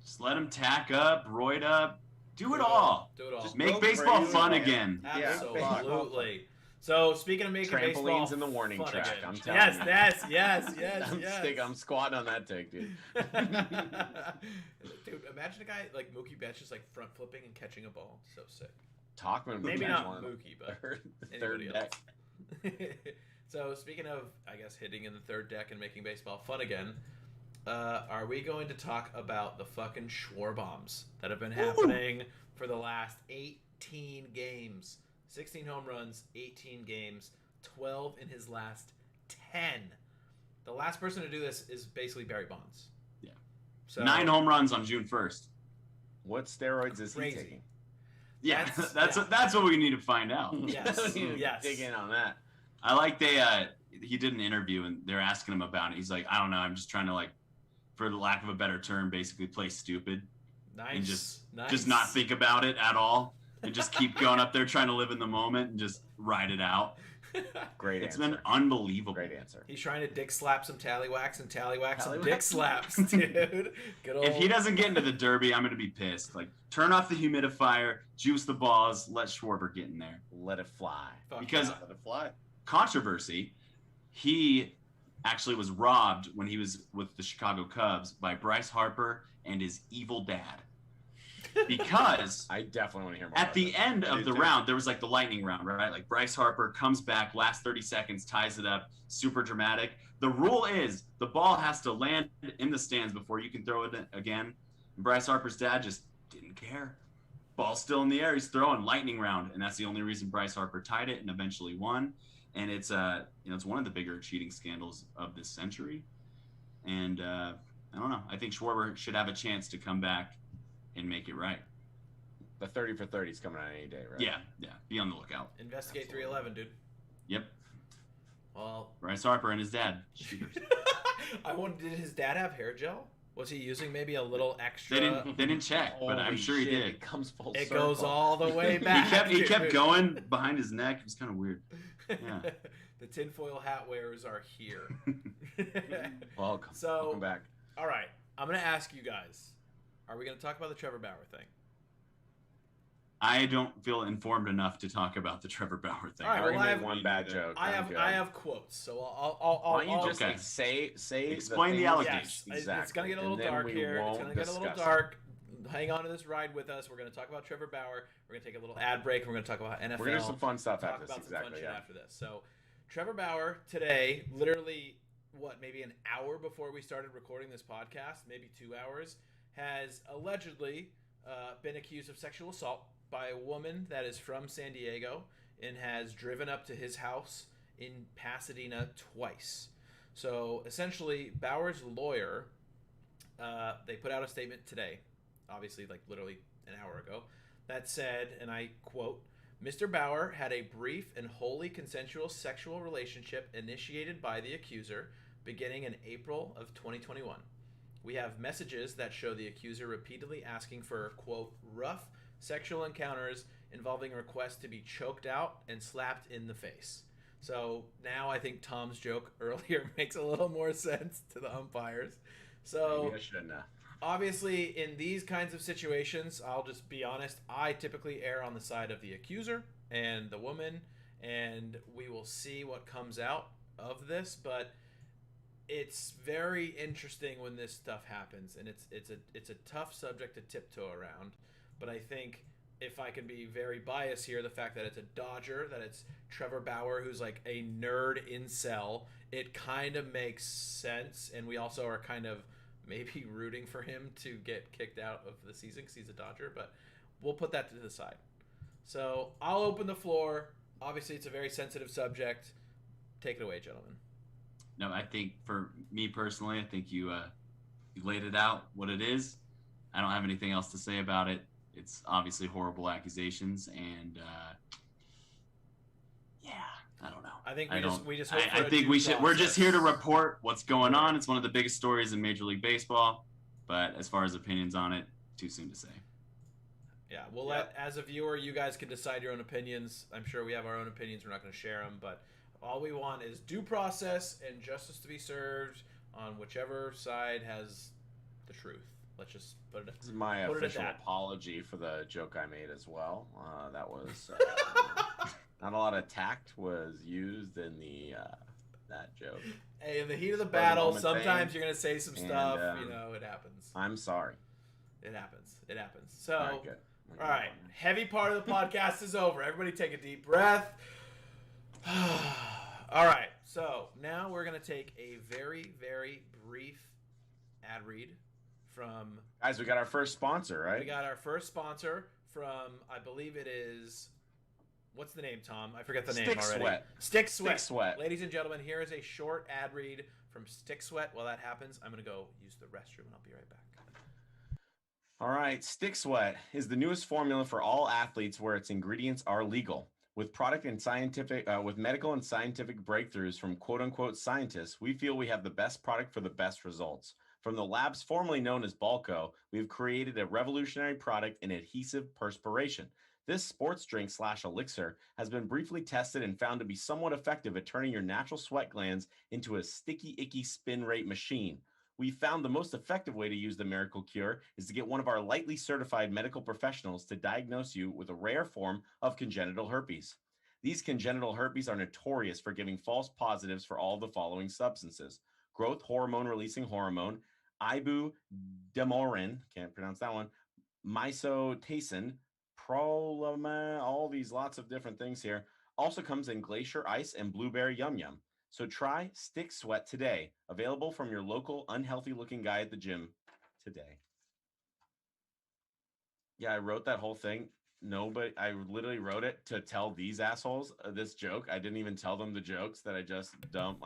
Just let them tack up, roid up, do it all. Do it all. Just make baseball fun again. Absolutely. So speaking of making trampolines baseball in the warning fun track. again. I'm telling you. Yes. I'm squatting on that take, dude. Dude, imagine a guy like Mookie Betts just like front flipping and catching a ball. So sick. Talkman, maybe not Mookie, but third deck. So speaking of, I guess, hitting in the third deck and making baseball fun again, are we going to talk about the fucking Schwarbombs that have been happening for the last 18 games? 16 home runs, 18 games, 12 in his last 10. The last person to do this is basically Barry Bonds. Yeah. So 9 home runs on June 1st. What steroids is he taking? Yeah, that's what we need to find out. Yes. Dig in on that. I like he did an interview and they're asking him about it. He's like, I don't know, I'm just trying to, like, for the lack of a better term, basically play stupid. Nice. And just not think about it at all. And just keep going up there trying to live in the moment and just ride it out. Great It's answer. been unbelievable. Great answer. He's trying to dick slap some tallywhacks and tallywhack some dick slaps, dude. Good old... If he doesn't get into the derby, I'm going to be pissed. Like, turn off the humidifier, juice the balls, let Schwarber get in there. Let it fly. Because let it fly. Controversy, he actually was robbed when he was with the Chicago Cubs by Bryce Harper and his evil dad. because I definitely want to hear more. at the end I of do the too. round, there was like the lightning round, right? Like Bryce Harper comes back, last 30 seconds, ties it up, super dramatic. The rule is the ball has to land in the stands before you can throw it again. And Bryce Harper's dad just didn't care. Ball's still in the air. He's throwing lightning round, and that's the only reason Bryce Harper tied it and eventually won. And it's it's one of the bigger cheating scandals of this century. And I don't know. I think Schwarber should have a chance to come back and make it right. The 30 for 30 is coming out any day, right? Yeah. Be on the lookout. Investigate Absolutely. 311, dude. Yep. Well, Bryce Harper and his dad. Shooters. I wonder, did his dad have hair gel? Was he using maybe a little extra? They didn't check, but I'm Holy sure he shit, did. It comes full It circle. goes all the way back. He kept dude. going behind his neck. It was kind of weird. Yeah. The tinfoil hat wearers are here. Welcome. So- Welcome back. All right, I'm gonna ask you guys: are we gonna talk about the Trevor Bauer thing? I don't feel informed enough to talk about the Trevor Bauer thing. All right, I already well, I made have- one bad joke. I I'm good. have quotes, so I'll Why don't you just Okay. like, say Explain the things- allegations. Yes, Exactly. it's gonna get a And little then dark we here. It's won't gonna get a little discuss it. dark. Hang on to this ride with us. We're gonna talk about Trevor Bauer. We're gonna take a little ad break. And we're gonna talk about NFL. We're gonna do some fun stuff talk after this. about some fun Exactly. shit Yeah. after this. So, Trevor Bauer today, literally, maybe an hour before we started recording this podcast, maybe 2 hours, has allegedly been accused of sexual assault by a woman that is from San Diego and has driven up to his house in Pasadena twice. So essentially, Bauer's lawyer, they put out a statement today, obviously like literally an hour ago, that said, and I quote, Mr. Bauer had a brief and wholly consensual sexual relationship initiated by the accuser beginning in April of 2021. We have messages that show the accuser repeatedly asking for, quote, rough sexual encounters involving a request to be choked out and slapped in the face. So now I think Tom's joke earlier makes a little more sense to the umpires. So Maybe I shouldn't have. obviously, in these kinds of situations, I'll just be honest, I typically err on the side of the accuser and the woman, and we will see what comes out of this, but it's very interesting when this stuff happens, and it's a tough subject to tiptoe around, but I think if I can be very biased here, the fact that it's a Dodger, that it's Trevor Bauer, who's like a nerd incel, it kind of makes sense, and we also are kind of maybe rooting for him to get kicked out of the season because he's a Dodger, but we'll put that to the side. So I'll open the floor. Obviously, it's a very sensitive subject. Take it away, gentlemen. No, I think for me personally, I think you laid it out what it is. I don't have anything else to say about it. It's obviously horrible accusations, and yeah, I don't know. I think we just. I think we should. We're just here to report what's going on. It's one of the biggest stories in Major League Baseball, but as far as opinions on it, too soon to say. Yeah, we'll let, as a viewer, you guys can decide your own opinions. I'm sure we have our own opinions. We're not going to share them, but all we want is due process and justice to be served on whichever side has the truth. Let's just put it. This is my Put it at official that. apology for the joke I made as well. That was not a lot of tact was used in the that joke. Hey, in the heat of the Spur of the battle, moment sometimes thing. you're going to say some And, stuff. It happens. I'm sorry. It happens. It happens. So, All right, good. all right, heavy part of the podcast is over. Everybody take a deep breath. All right, so now we're going to take a very, very brief ad read from... Guys, we got our first sponsor, right? We got our first sponsor from, I believe it is... What's the name, Tom? I forget the name Stick already. Sweat. Stick Sweat. Stick Sweat. Ladies and gentlemen, here is a short ad read from Stick Sweat. While that happens, I'm going to go use the restroom, and I'll be right back. All right, Stick Sweat is the newest formula for all athletes where its ingredients are legal. With with medical and scientific breakthroughs from quote-unquote scientists, we feel we have the best product for the best results. From the labs formerly known as Balco, we have created a revolutionary product in adhesive perspiration. This sports drink / elixir has been briefly tested and found to be somewhat effective at turning your natural sweat glands into a sticky, icky spin rate machine. We found the most effective way to use the miracle cure is to get one of our lightly certified medical professionals to diagnose you with a rare form of congenital herpes. These congenital herpes are notorious for giving false positives for all the following substances: growth hormone releasing hormone, ibuprofen, can't pronounce that one, Mysotasin, Prolama, all these lots of different things here. Also comes in glacier ice and blueberry yum yum. So try Stick Sweat today. Available from your local unhealthy looking guy at the gym today. Yeah, I wrote that whole thing. Nobody, I literally wrote it to tell these assholes this joke. I didn't even tell them the jokes that I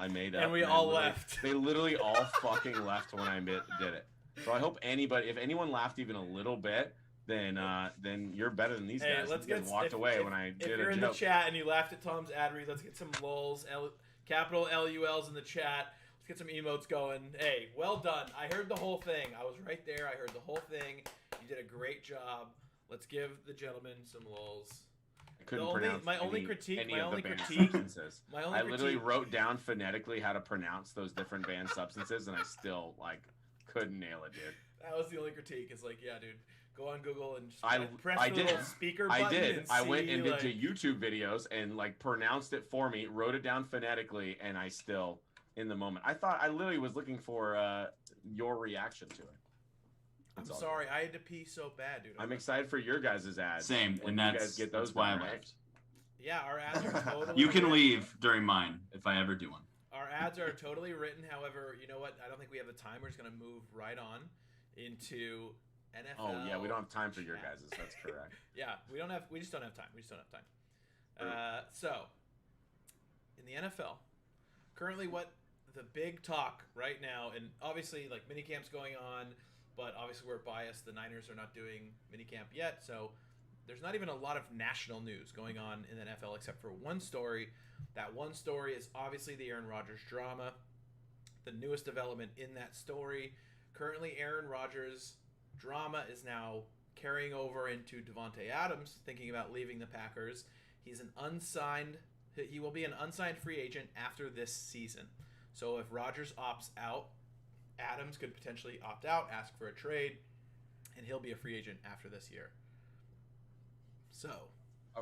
made up. And we all left. They literally all fucking left when I did it. So I hope if anyone laughed even a little bit, then you're better than these guys. Let's get walked away when I did a joke. If you're in the chat and you laughed at Tom's ad read, let's get some lulz, capital LULs in the chat. Let's get some emotes going. Hey, well done. I heard the whole thing. I was right there. I heard the whole thing. You did a great job. Let's give the gentleman some lulz. I couldn't pronounce my only critique. I literally wrote down phonetically how to pronounce those different banned substances, and I still couldn't nail it, dude. That was the only critique. It's like, yeah, dude, go on Google and just press the little speaker button. I did. And I went and did YouTube videos and pronounced it for me, wrote it down phonetically, and I still, in the moment, I literally was looking for your reaction to it. I'm sorry, I had to pee so bad, dude. I'm excited for your guys' ads. Same, and that's why I left. Yeah, our ads are totally. You can leave during mine if I ever do one. Our ads are totally written. However, you know what? I don't think we have the time. We're just gonna move right on into NFL. Oh yeah, we don't have time for your guys'. That's correct. Yeah, we just don't have time. So, in the NFL, currently, what the big talk right now, and obviously minicamp's going on. But obviously we're biased. The Niners are not doing minicamp yet, so there's not even a lot of national news going on in the NFL except for one story. That one story is obviously the Aaron Rodgers drama. The newest development in that story. Currently, Aaron Rodgers' drama is now carrying over into Davante Adams, thinking about leaving the Packers. He will be an unsigned free agent after this season. So if Rodgers opts out, Adams could potentially opt out, ask for a trade, and he'll be a free agent after this year. So,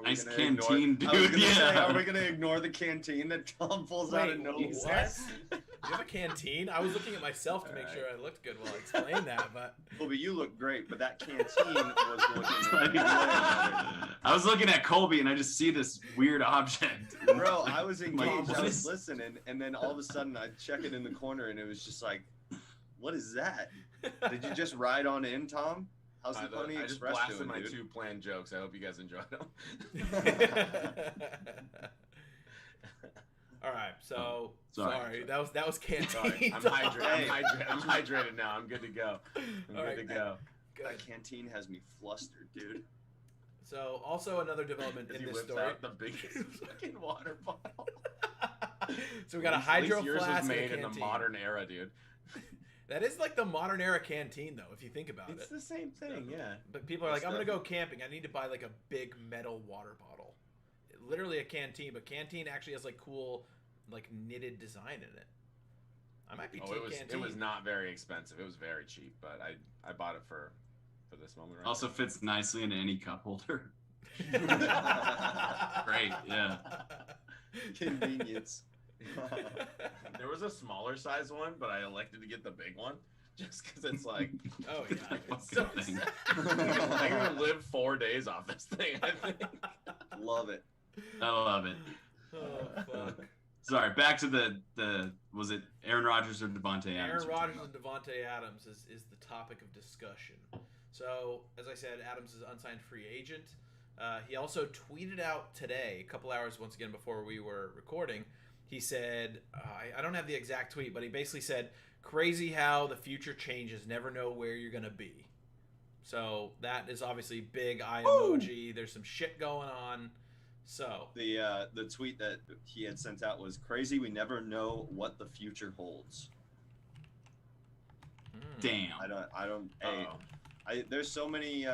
nice canteen, dude. Are we gonna ignore the canteen that Tom pulls out of nowhere? What? You have a canteen? I was looking at myself to make sure I looked good while I explained that, but. Well, but you look great, but that canteen was looking. I was looking at Colby and I just see this weird object. Bro, I was engaged. I was listening, and then all of a sudden I check it in the corner, and it was just like, what is that? Did you just ride on in, Tom? How's the Pony Express I just blasted doing, my dude? 2 planned jokes. I hope you guys enjoyed them. All right, so sorry. That was canteen. Sorry. I'm hydrated. I'm hydrated now. I'm good to go. That canteen has me flustered, dude. So also another development in this story. Out the biggest fucking water bottle. So we got a hydro yours flask. Was made in the modern era, dude. That is like the modern era canteen, though, if you think about it. It's the same thing, yeah. But people are like, I'm going to go camping. I need to buy like a big metal water bottle. Literally a canteen, but canteen actually has cool knitted design in it. I might be canteen. It was not very expensive. It was very cheap, but I bought it for this moment. Right also now. Fits nicely into any cup holder. Great, yeah. Convenience. There was a smaller size one, but I elected to get the big one just because it's oh yeah, it's so thing. I'm gonna live 4 days off this thing. I think. Love it. I love it. Oh fuck. Sorry, back to the was it Aaron Rodgers or Davante Adams? Aaron Rodgers and Davante Adams is the topic of discussion. So as I said, Adams is an unsigned free agent. He also tweeted out today, a couple hours once again before we were recording. He said, I don't have the exact tweet, but he basically said, crazy how the future changes, never know where you're going to be. So that is obviously big eye emoji. There's some shit going on. So the tweet that he had sent out was crazy. We never know what the future holds. Damn. I don't. Hey, there's so many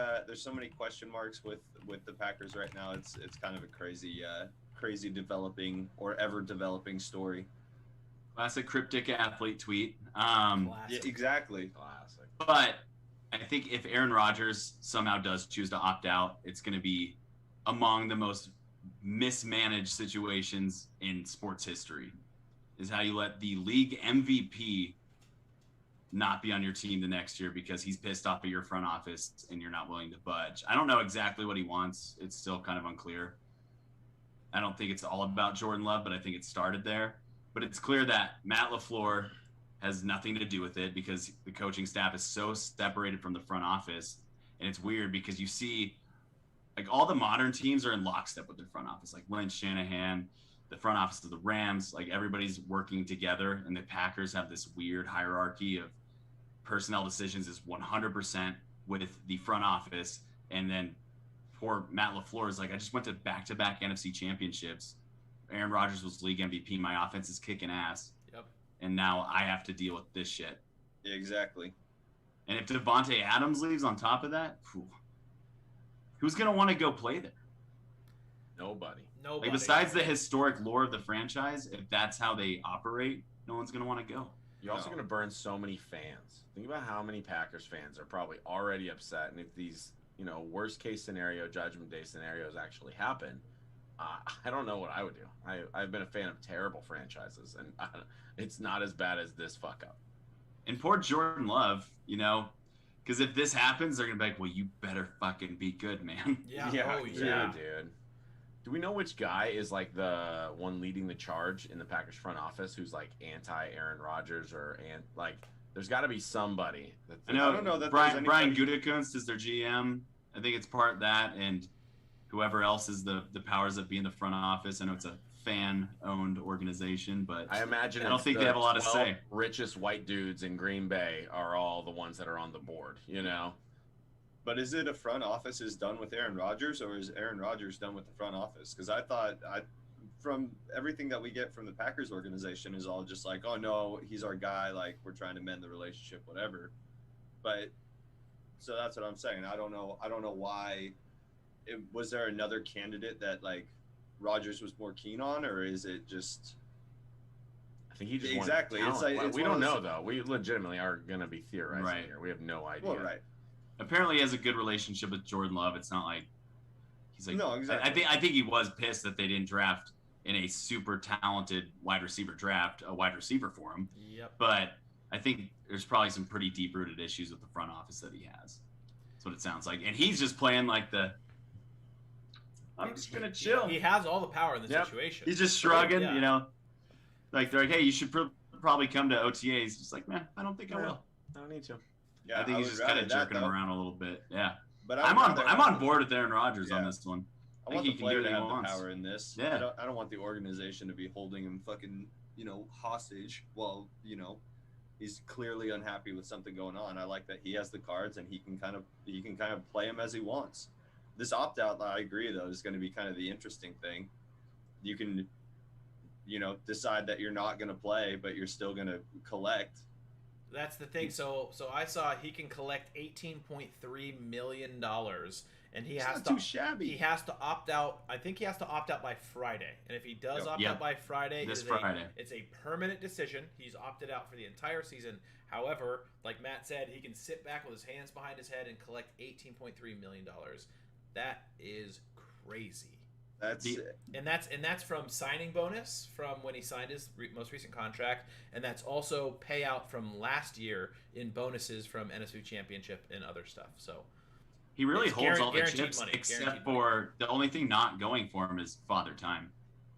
question marks with the Packers right now. It's kind of a crazy developing or ever developing story. Classic cryptic athlete tweet. Yeah, exactly. Classic. But I think if Aaron Rodgers somehow does choose to opt out, it's going to be among the most mismanaged situations in sports history. Is how you let the league MVP not be on your team the next year because he's pissed off at your front office and you're not willing to budge. I don't know exactly what he wants. It's still kind of unclear. I don't think it's all about Jordan Love, but I think it started there. But it's clear that Matt LaFleur has nothing to do with it because the coaching staff is so separated from the front office. And it's weird because you see, like, all the modern teams are in lockstep with their front office, like Lynch, Shanahan, the front office of the Rams, like everybody's working together. And the Packers have this weird hierarchy of personnel decisions is 100% with the front office. And then poor Matt LaFleur is like, I just went to back-to-back NFC championships. Aaron Rodgers was league MVP. My offense is kicking ass. Yep. And now I have to deal with this shit. Yeah, exactly. And if Devontae Adams leaves on top of that, who's going to want to go play there? Nobody. Like, besides the historic lore of the franchise, if that's how they operate, no one's going to want to go. You're also going to burn so many fans. Think about how many Packers fans are probably already upset. And if these, worst case scenario, Judgment Day scenarios actually happen, I don't know what I would do. I've been a fan of terrible franchises, and it's not as bad as this fuck up. And poor Jordan Love, because if this happens, they're going to be like, well, you better fucking be good, man. Yeah. Yeah, Oh, yeah. dude. Do we know which guy is like the one leading the charge in the Packers front office who's like anti-Aaron Rodgers there's got to be somebody. I know. I don't know that Brian Gutekunst is their GM. I think it's part that, and whoever else is the powers that be in the front office. I know it's a fan-owned organization, but I imagine I don't think they have a lot to 12 say. Richest white dudes in Green Bay are all the ones that are on the board, But is it a front office is done with Aaron Rodgers, or is Aaron Rodgers done with the front office? Because I thought from everything that we get from the Packers organization is all just like, oh no, he's our guy, like we're trying to mend the relationship, whatever. But so that's what I'm saying. I don't know why. Was there another candidate that like Rodgers was more keen on, or is it just? I think he just exactly. It's like we don't know though. We legitimately are gonna be theorizing here. We have no idea. Well, right. Apparently, he has a good relationship with Jordan Love. It's not like he's like. No, exactly. I think he was pissed that they didn't draft in a super talented wide receiver draft a wide receiver for him. Yep. But I think there's probably some pretty deep rooted issues with the front office that he has. That's what it sounds like, and he's just playing like the. I'm just gonna chill. He has all the power in the situation. He's just shrugging, Yeah. Like they're like, hey, you should probably come to OTAs. He's just like, man, I don't think I will. I don't need to. Yeah, I think he's just kind of jerking him around a little bit. Yeah. But I'm on board with Aaron Rodgers on this one. I want the he can player do to what he have wants. the power in this. Yeah. I don't want the organization to be holding him fucking, hostage while, he's clearly unhappy with something going on. I like that he has the cards and he can kind of play him as he wants. This opt-out, I agree, though, is going to be kind of the interesting thing. You can, decide that you're not going to play, but you're still going to collect. That's the thing. So I saw he can collect $18.3 million, and he has not too shabby. He has to opt out. I think he has to opt out by Friday. And if he does opt out by Friday, it's a permanent decision. He's opted out for the entire season. However, like Matt said, he can sit back with his hands behind his head and collect $18.3 million. That is crazy. And that's from signing bonus from when he signed his most recent contract, and that's also payout from last year in bonuses from NFC Championship and other stuff. So he really holds all the chips, money, except for the only thing not going for him is father time.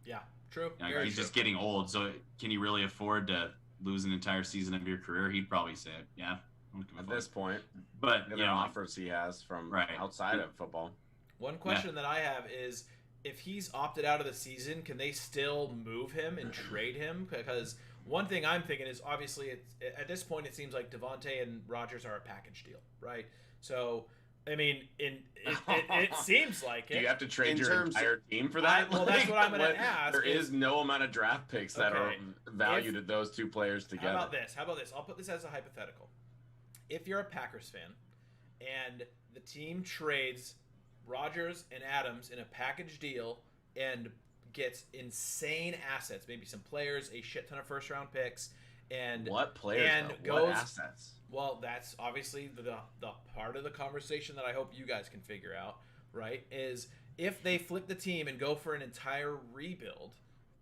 Yeah, true. He's just getting old, so can you really afford to lose an entire season of your career? He'd probably say, yeah. At this point, but offers he has from outside of football. One question that I have is, if he's opted out of the season, can they still move him and trade him? Because one thing I'm thinking is, obviously, at this point, it seems like Devontae and Rodgers are a package deal, right? So, I mean, it seems like it. Do you have to trade your entire team for that? Well, that's what I'm going to ask. There is no amount of draft picks that are valued at those two players together. How about this? I'll put this as a hypothetical. If you're a Packers fan and the team trades Rodgers and Adams in a package deal and gets insane assets, maybe some players, a shit ton of first round picks, and what players and what assets? Well, that's obviously the part of the conversation that I hope you guys can figure out, right? Is if they flip the team and go for an entire rebuild,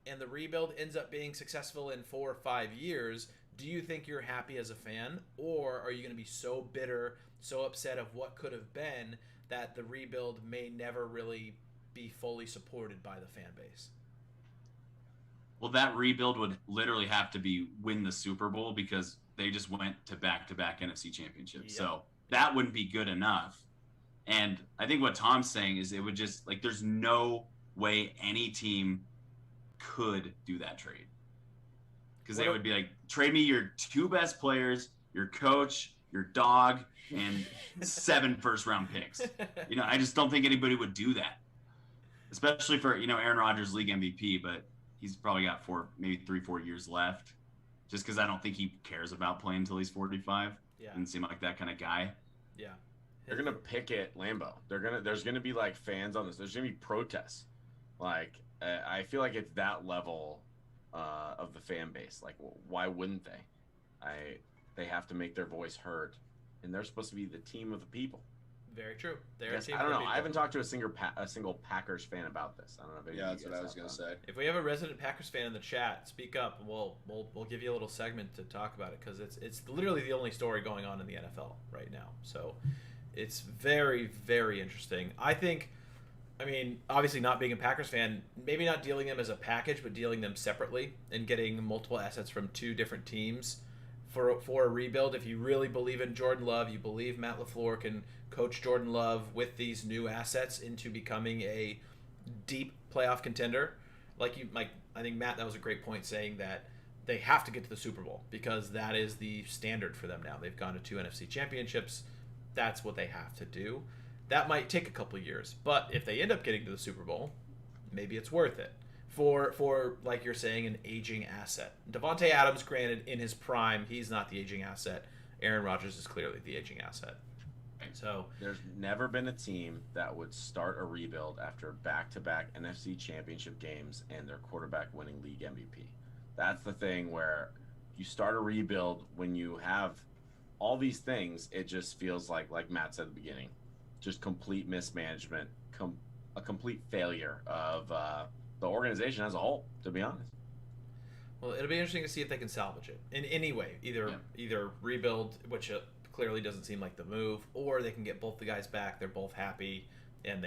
and the rebuild ends up being successful in 4 or 5 years, do you think you're happy as a fan, or are you going to be so bitter, so upset of what could have been that the rebuild may never really be fully supported by the fan base? Well, that rebuild would literally have to be win the Super Bowl because they just went to back-to-back NFC championships. Yep. So that wouldn't be good enough. And I think what Tom's saying is it would just like there's no way any team could do that trade. Because they would be like, trade me your 2 best players, your coach, your dog, and 7 first-round picks. I just don't think anybody would do that. Especially for, Aaron Rodgers, league MVP, but he's probably got 3-4 years left. Just because I don't think he cares about playing until he's 45. Yeah. Doesn't seem like that kind of guy. Yeah. They're gonna picket Lambeau. There's gonna be like fans on this. There's gonna be protests. Like I feel like it's that level of the fan base. Like why wouldn't they? They have to make their voice heard, and they're supposed to be the team of the people. Very true. I don't know. I haven't talked to a single Packers fan about this. I don't know. Maybe Yeah, that's what I was gonna say. If we have a resident Packers fan in the chat, speak up. We'll give you a little segment to talk about it because it's literally the only story going on in the NFL right now. So it's very, very interesting. I mean, obviously not being a Packers fan, maybe not dealing them as a package, but dealing them separately and getting multiple assets from 2 different teams for a rebuild. If you really believe in Jordan Love, you believe Matt LaFleur can coach Jordan Love with these new assets into becoming a deep playoff contender. I think Matt, that was a great point saying that they have to get to the Super Bowl because that is the standard for them now. They've gone to 2 NFC championships. That's what they have to do. That might take a couple of years, but if they end up getting to the Super Bowl, maybe it's worth it. For like you're saying, an aging asset. Davante Adams, granted, in his prime, he's not the aging asset. Aaron Rodgers is clearly the aging asset. So there's never been a team that would start a rebuild after back-to-back NFC championship games and their quarterback winning league MVP. That's the thing where you start a rebuild when you have all these things. It just feels like Matt said at the beginning, just complete mismanagement, a complete failure of the organization as a whole, to be honest. Well, it'll be interesting to see if they can salvage it in any way. Either rebuild, which clearly doesn't seem like the move, or they can get both the guys back. They're both happy, and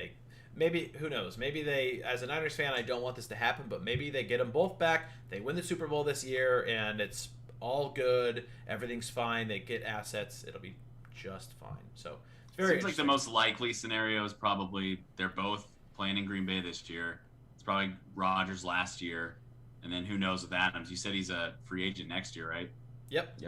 who knows? Maybe they, as a Niners fan, I don't want this to happen, but maybe they get them both back. They win the Super Bowl this year, and it's all good. Everything's fine. They get assets. It'll be just fine. So it's very Seems like the most likely scenario is probably they're both playing in Green Bay this year. It's probably Rodgers last year, and then who knows with Adams. You said he's a free agent next year, right? Yep.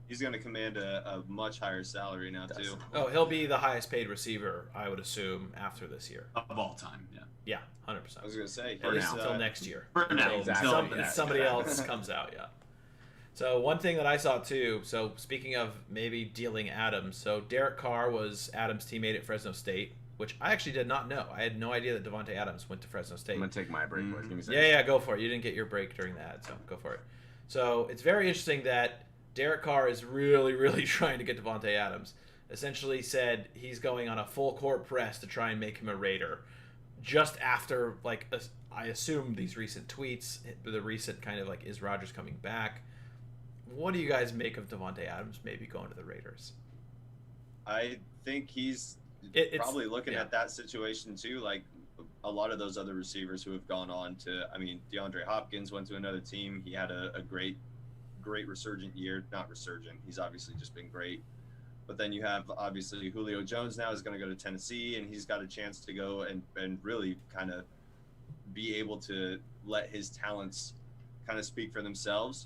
He's going to command a much higher salary now, too. Oh, he'll be the highest paid receiver, I would assume, after this year. Of all time, yeah. Yeah, 100%. I was going to say. At least until next year. For now. Until somebody else comes out, yeah. So one thing that I saw, too, so speaking of maybe dealing Adams, so Derek Carr was Adams' teammate at Fresno State, which I actually did not know. I had no idea that Davante Adams went to Fresno State. I'm going to take my break, boys. Give me a second. Yeah, go for it. You didn't get your break during that, so go for it. So it's very interesting that Derek Carr is really, really trying to get Davante Adams. Essentially said he's going on a full court press to try and make him a Raider. Just after, I assume these recent tweets, the recent kind of is Rodgers coming back. What do you guys make of Davante Adams maybe going to the Raiders? I think he's probably looking at that situation too, like a lot of those other receivers who have gone on to, DeAndre Hopkins went to another team. He had a great resurgent year. Not resurgent. He's obviously just been great. But then you have, obviously, Julio Jones now is going to go to Tennessee, and he's got a chance to go and really kind of be able to let his talents kind of speak for themselves,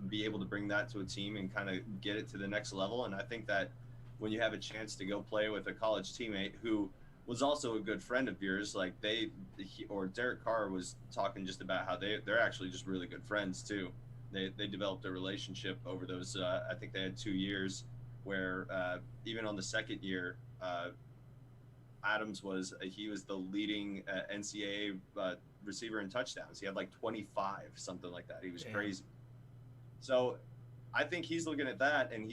be able to bring that to a team and kind of get it to the next level. And I think that when you have a chance to go play with a college teammate who was also a good friend of yours, Derek Carr was talking just about how they're actually just really good friends too. They developed a relationship over those, I think they had 2 years where even on the second year, Adams was the leading NCAA receiver in touchdowns. He had 25, something like that. He was crazy. So I think he's looking at that, and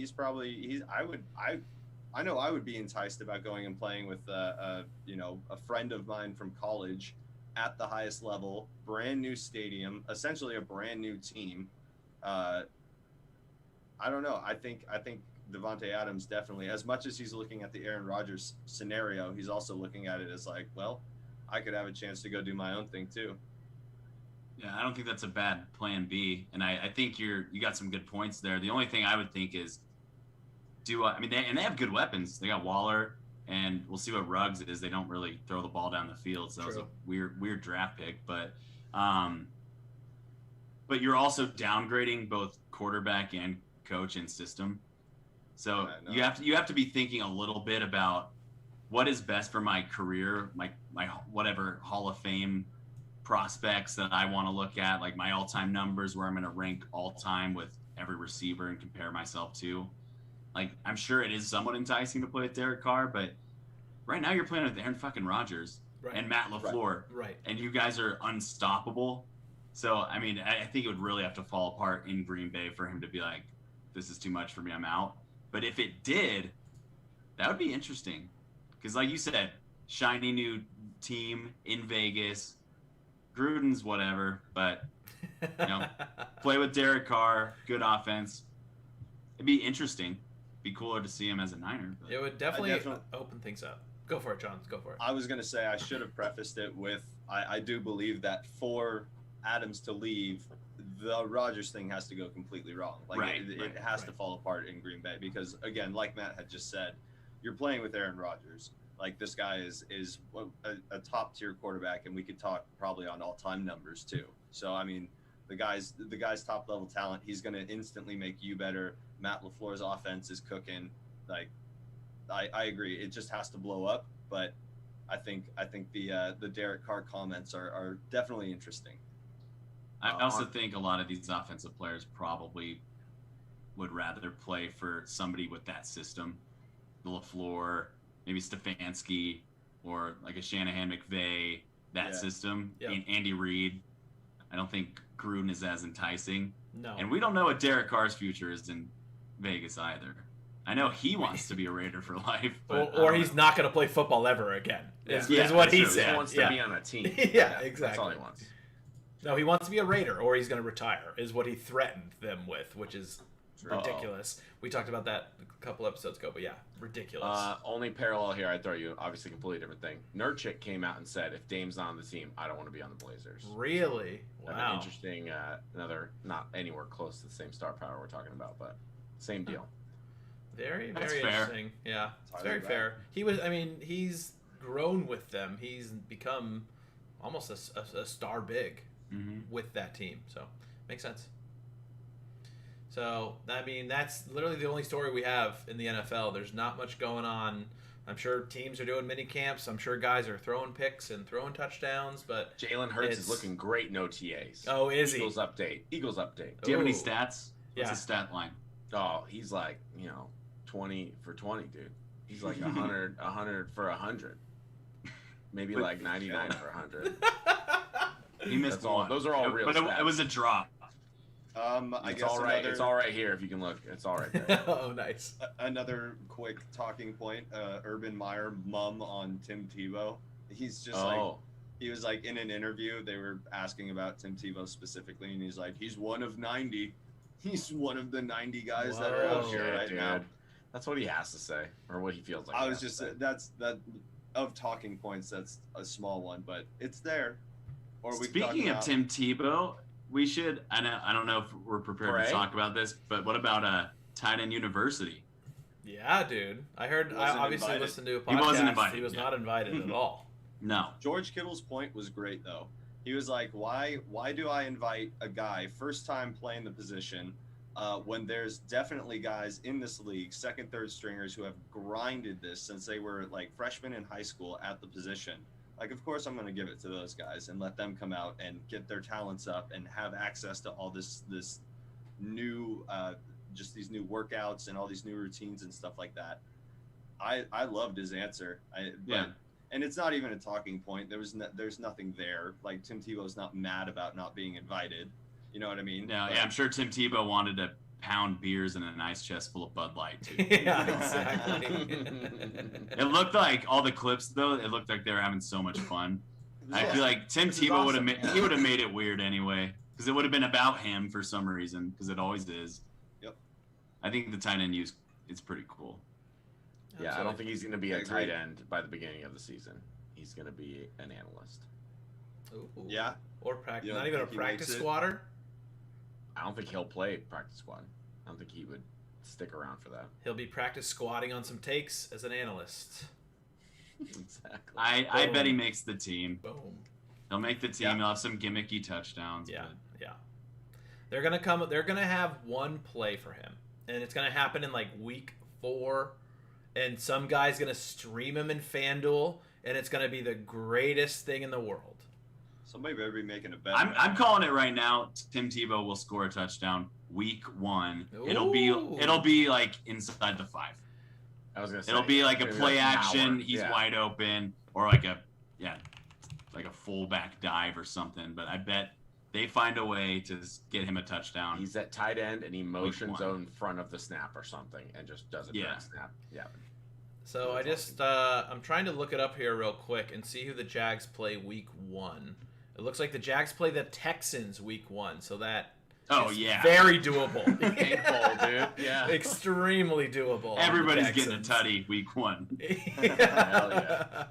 I know I would be enticed about going and playing with a friend of mine from college at the highest level, brand new stadium, essentially a brand new team. I don't know. I think Devontae Adams definitely, as much as he's looking at the Aaron Rodgers scenario, he's also looking at it as like, well, I could have a chance to go do my own thing too. Yeah, I don't think that's a bad plan B, and I think you got some good points there. The only thing I would think is, they have good weapons. They got Waller, and we'll see what Ruggs is. They don't really throw the ball down the field, so it was a weird draft pick. But you're also downgrading both quarterback and coach and system. So you have to be thinking a little bit about what is best for my career, my whatever Hall of Fame prospects that I want to look at, like my all-time numbers where I'm going to rank all-time with every receiver and compare myself to. Like, I'm sure it is somewhat enticing to play with Derek Carr, but right now you're playing with Aaron fucking Rodgers and Matt LaFleur. Right. And you guys are unstoppable. So, I mean, I think it would really have to fall apart in Green Bay for him to be like, this is too much for me, I'm out. But if it did, that would be interesting. Because like you said, shiny new team in Vegas, Gruden's whatever, but play with Derek Carr, good offense. It'd be interesting. Be cooler to see him as a Niner. But. It would definitely open things up. Go for it, John. Go for it. I was gonna say I should have prefaced it with I do believe that for Adams to leave, the Rodgers thing has to go completely wrong. Like it has to fall apart in Green Bay because again, like Matt had just said, you're playing with Aaron Rodgers. Like this guy is a top tier quarterback, and we could talk probably on all time numbers too. So I mean, the guy's top level talent. He's gonna instantly make you better. Matt LaFleur's offense is cooking. Like I agree, it just has to blow up. But I think the Derek Carr comments are definitely interesting. I also think a lot of these offensive players probably would rather play for somebody with that system, the LaFleur. Maybe Stefanski or like a Shanahan McVay, that system. Yep. Andy Reid. I don't think Gruden is as enticing. No. And we don't know what Derek Carr's future is in Vegas either. I know he wants to be a Raider for life. But, or he's not going to play football ever again, is what he said. He wants to be on a team. Exactly. That's all he wants. No, he wants to be a Raider or he's going to retire, is what he threatened them with, which is ridiculous. We talked about that a couple episodes ago, but yeah, ridiculous. Only parallel here I'd throw you, obviously completely different thing. Nurkic came out and said, if Dame's not on the team, I don't want to be on the Blazers. Really? Wow. Interesting, another, not anywhere close to the same star power we're talking about, but same deal. Very, That's very fair. interesting. Yeah, it's very fair. He's grown with them. He's become almost a star big with that team. So, makes sense. So, I mean, that's literally the only story we have in the NFL. There's not much going on. I'm sure teams are doing mini camps. I'm sure guys are throwing picks and throwing touchdowns, but Jalen Hurts is looking great in OTAs. Oh, is he? Eagles update. Do you have any stats? What's his stat line? Oh, he's like, 20 for 20, dude. He's like 100 for 100. Maybe like 99 for 100. He missed one. Those are all real but stats. it was a drop. I guess all right. It's all right here if you can look. It's all right there. Oh, nice. Another quick talking point. Urban Meyer mum on Tim Tebow. He's just he was like in an interview. They were asking about Tim Tebow specifically, and he's like, he's one of 90. He's one of the 90 guys that are out here right now. That's what he has to say, or what he feels like. I was just that of talking points. That's a small one, but it's there. Or Speaking of Tim Tebow, we should. I don't know if we're prepared to talk about this, but what about Tight End University? Yeah, dude. I heard. I obviously listened to a podcast. He wasn't invited. He was not invited at all. No. George Kittle's point was great though. He was like, why do I invite a guy first time playing the position when there's definitely guys in this league, second, third stringers who have grinded this since they were like freshmen in high school at the position. Like, of course, I'm going to give it to those guys and let them come out and get their talents up and have access to all this new, just these new workouts and all these new routines and stuff like that. I loved his answer. And it's not even a talking point. There's nothing there. Like, Tim Tebow's not mad about not being invited. You know what I mean? No, I'm sure Tim Tebow wanted to pound beers in a nice chest full of Bud Light too. Yeah, exactly. It looked like all the clips though. It looked like they were having so much fun. I feel like Tim Tebow would have made it weird anyway, because it would have been about him for some reason, because it always is. Yep. I think the tight end use it's pretty cool. Yeah, I don't think he's going to be I a tight agree. end by the beginning of the season. He's going to be an analyst. Ooh. Yeah. Or practice. You Not don't even a think he practice makes it? squatter. I don't think he'll play practice squad. I don't think he would stick around for that. He'll be practice squatting on some takes as an analyst. Exactly. I bet he Boom. makes the team. Boom. He'll make the team. Yeah. He'll have some gimmicky touchdowns. Yeah, but- yeah. They're gonna come. They're gonna have one play for him, and it's gonna happen in like week 4, and some guy's gonna stream him in FanDuel, and it's gonna be the greatest thing in the world. Somebody better be making a bet. I'm calling it right now. Tim Tebow will score a touchdown week 1. It'll Ooh. be like inside the 5. I was going to say. It'll be like a maybe play like an action. hour. He's Yeah. wide open, or like a fullback dive or something. But I bet they find a way to get him a touchdown. He's at tight end and he motions one. on front of the snap or something and just does a Yeah. direct snap. Yeah. So I just I'm trying to look it up here real quick and see who the Jags play week 1. It looks like the Jags play the Texans week 1, so that is very doable. Painful, dude. Yeah. Extremely doable. on the Everybody's getting a Texans. tutty week 1. Hell yeah.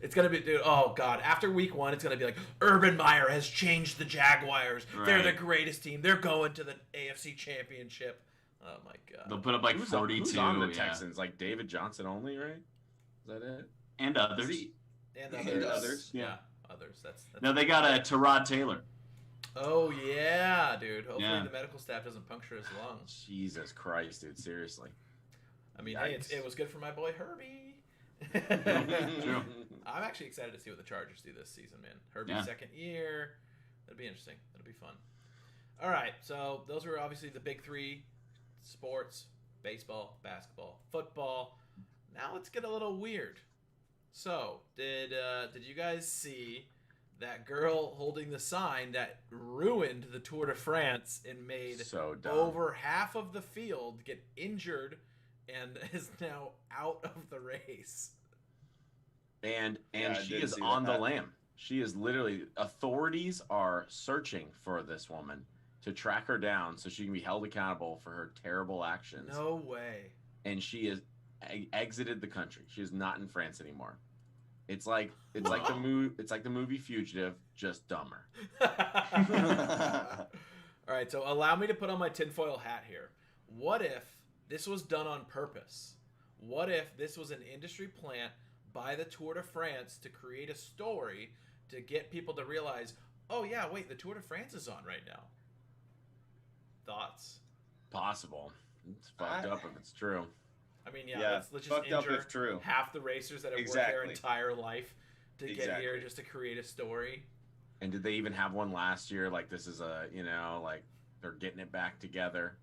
It's gonna be, dude. Oh god! After week 1, it's gonna be like Urban Meyer has changed the Jaguars. They're the Right. greatest team. They're going to the AFC Championship. Oh my god! They'll put up like Who's 42. Who's on the yeah. Texans? Like David Johnson only, right? Is that it? And others. And And others. Yeah, others. That's No, they got a Tyrod Taylor. Oh yeah, dude. Hopefully Yeah. the medical staff doesn't puncture his lungs. Jesus Christ, dude. Seriously. I mean, hey, Yikes. it was good for my boy Herbie. True. I'm actually excited to see what the Chargers do this season, man. Herbie's Yeah. second year. That'll be interesting. That'll be fun. All right, so those were obviously the big 3 sports: baseball, basketball, football. Now let's get a little weird. So, did you guys see that girl holding the sign that ruined the Tour de France and made So dumb. over half of the field get injured and is now out of the race? And Yeah, I she did is see on the that. lam. She is literally, authorities are searching for this woman to track her down so she can be held accountable for her terrible actions. No way. And she is exited the country. She is not in France anymore. It's like the movie Fugitive, just dumber. All right, so allow me to put on my tinfoil hat here. What if this was done on purpose? What if this was an industry plant by the Tour de France to create a story to get people to realize, oh yeah, wait, the Tour de France is on right now? Thoughts? Possible. It's fucked up if it's true. I mean, Yeah, let's just fucked up injure if true. half the racers that have worked their Exactly. entire life to get here Exactly. just to create a story. And did they even have one last year? Like this is a, like they're getting it back together.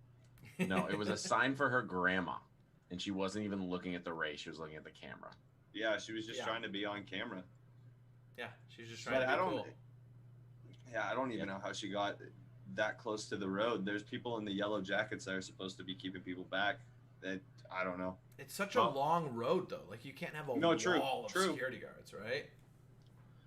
No, it was a sign for her grandma. And she wasn't even looking at the race. She was looking at the camera. Yeah, she was just Yeah. trying to be on camera. Yeah, she's just But trying to be I don't. cool. Yeah, I don't even know how she got that close to the road. There's people in the yellow jackets that are supposed to be keeping people back. That I don't know. It's such Well- a long road, though. Like, you can't have a No, true, wall of true. security guards, right?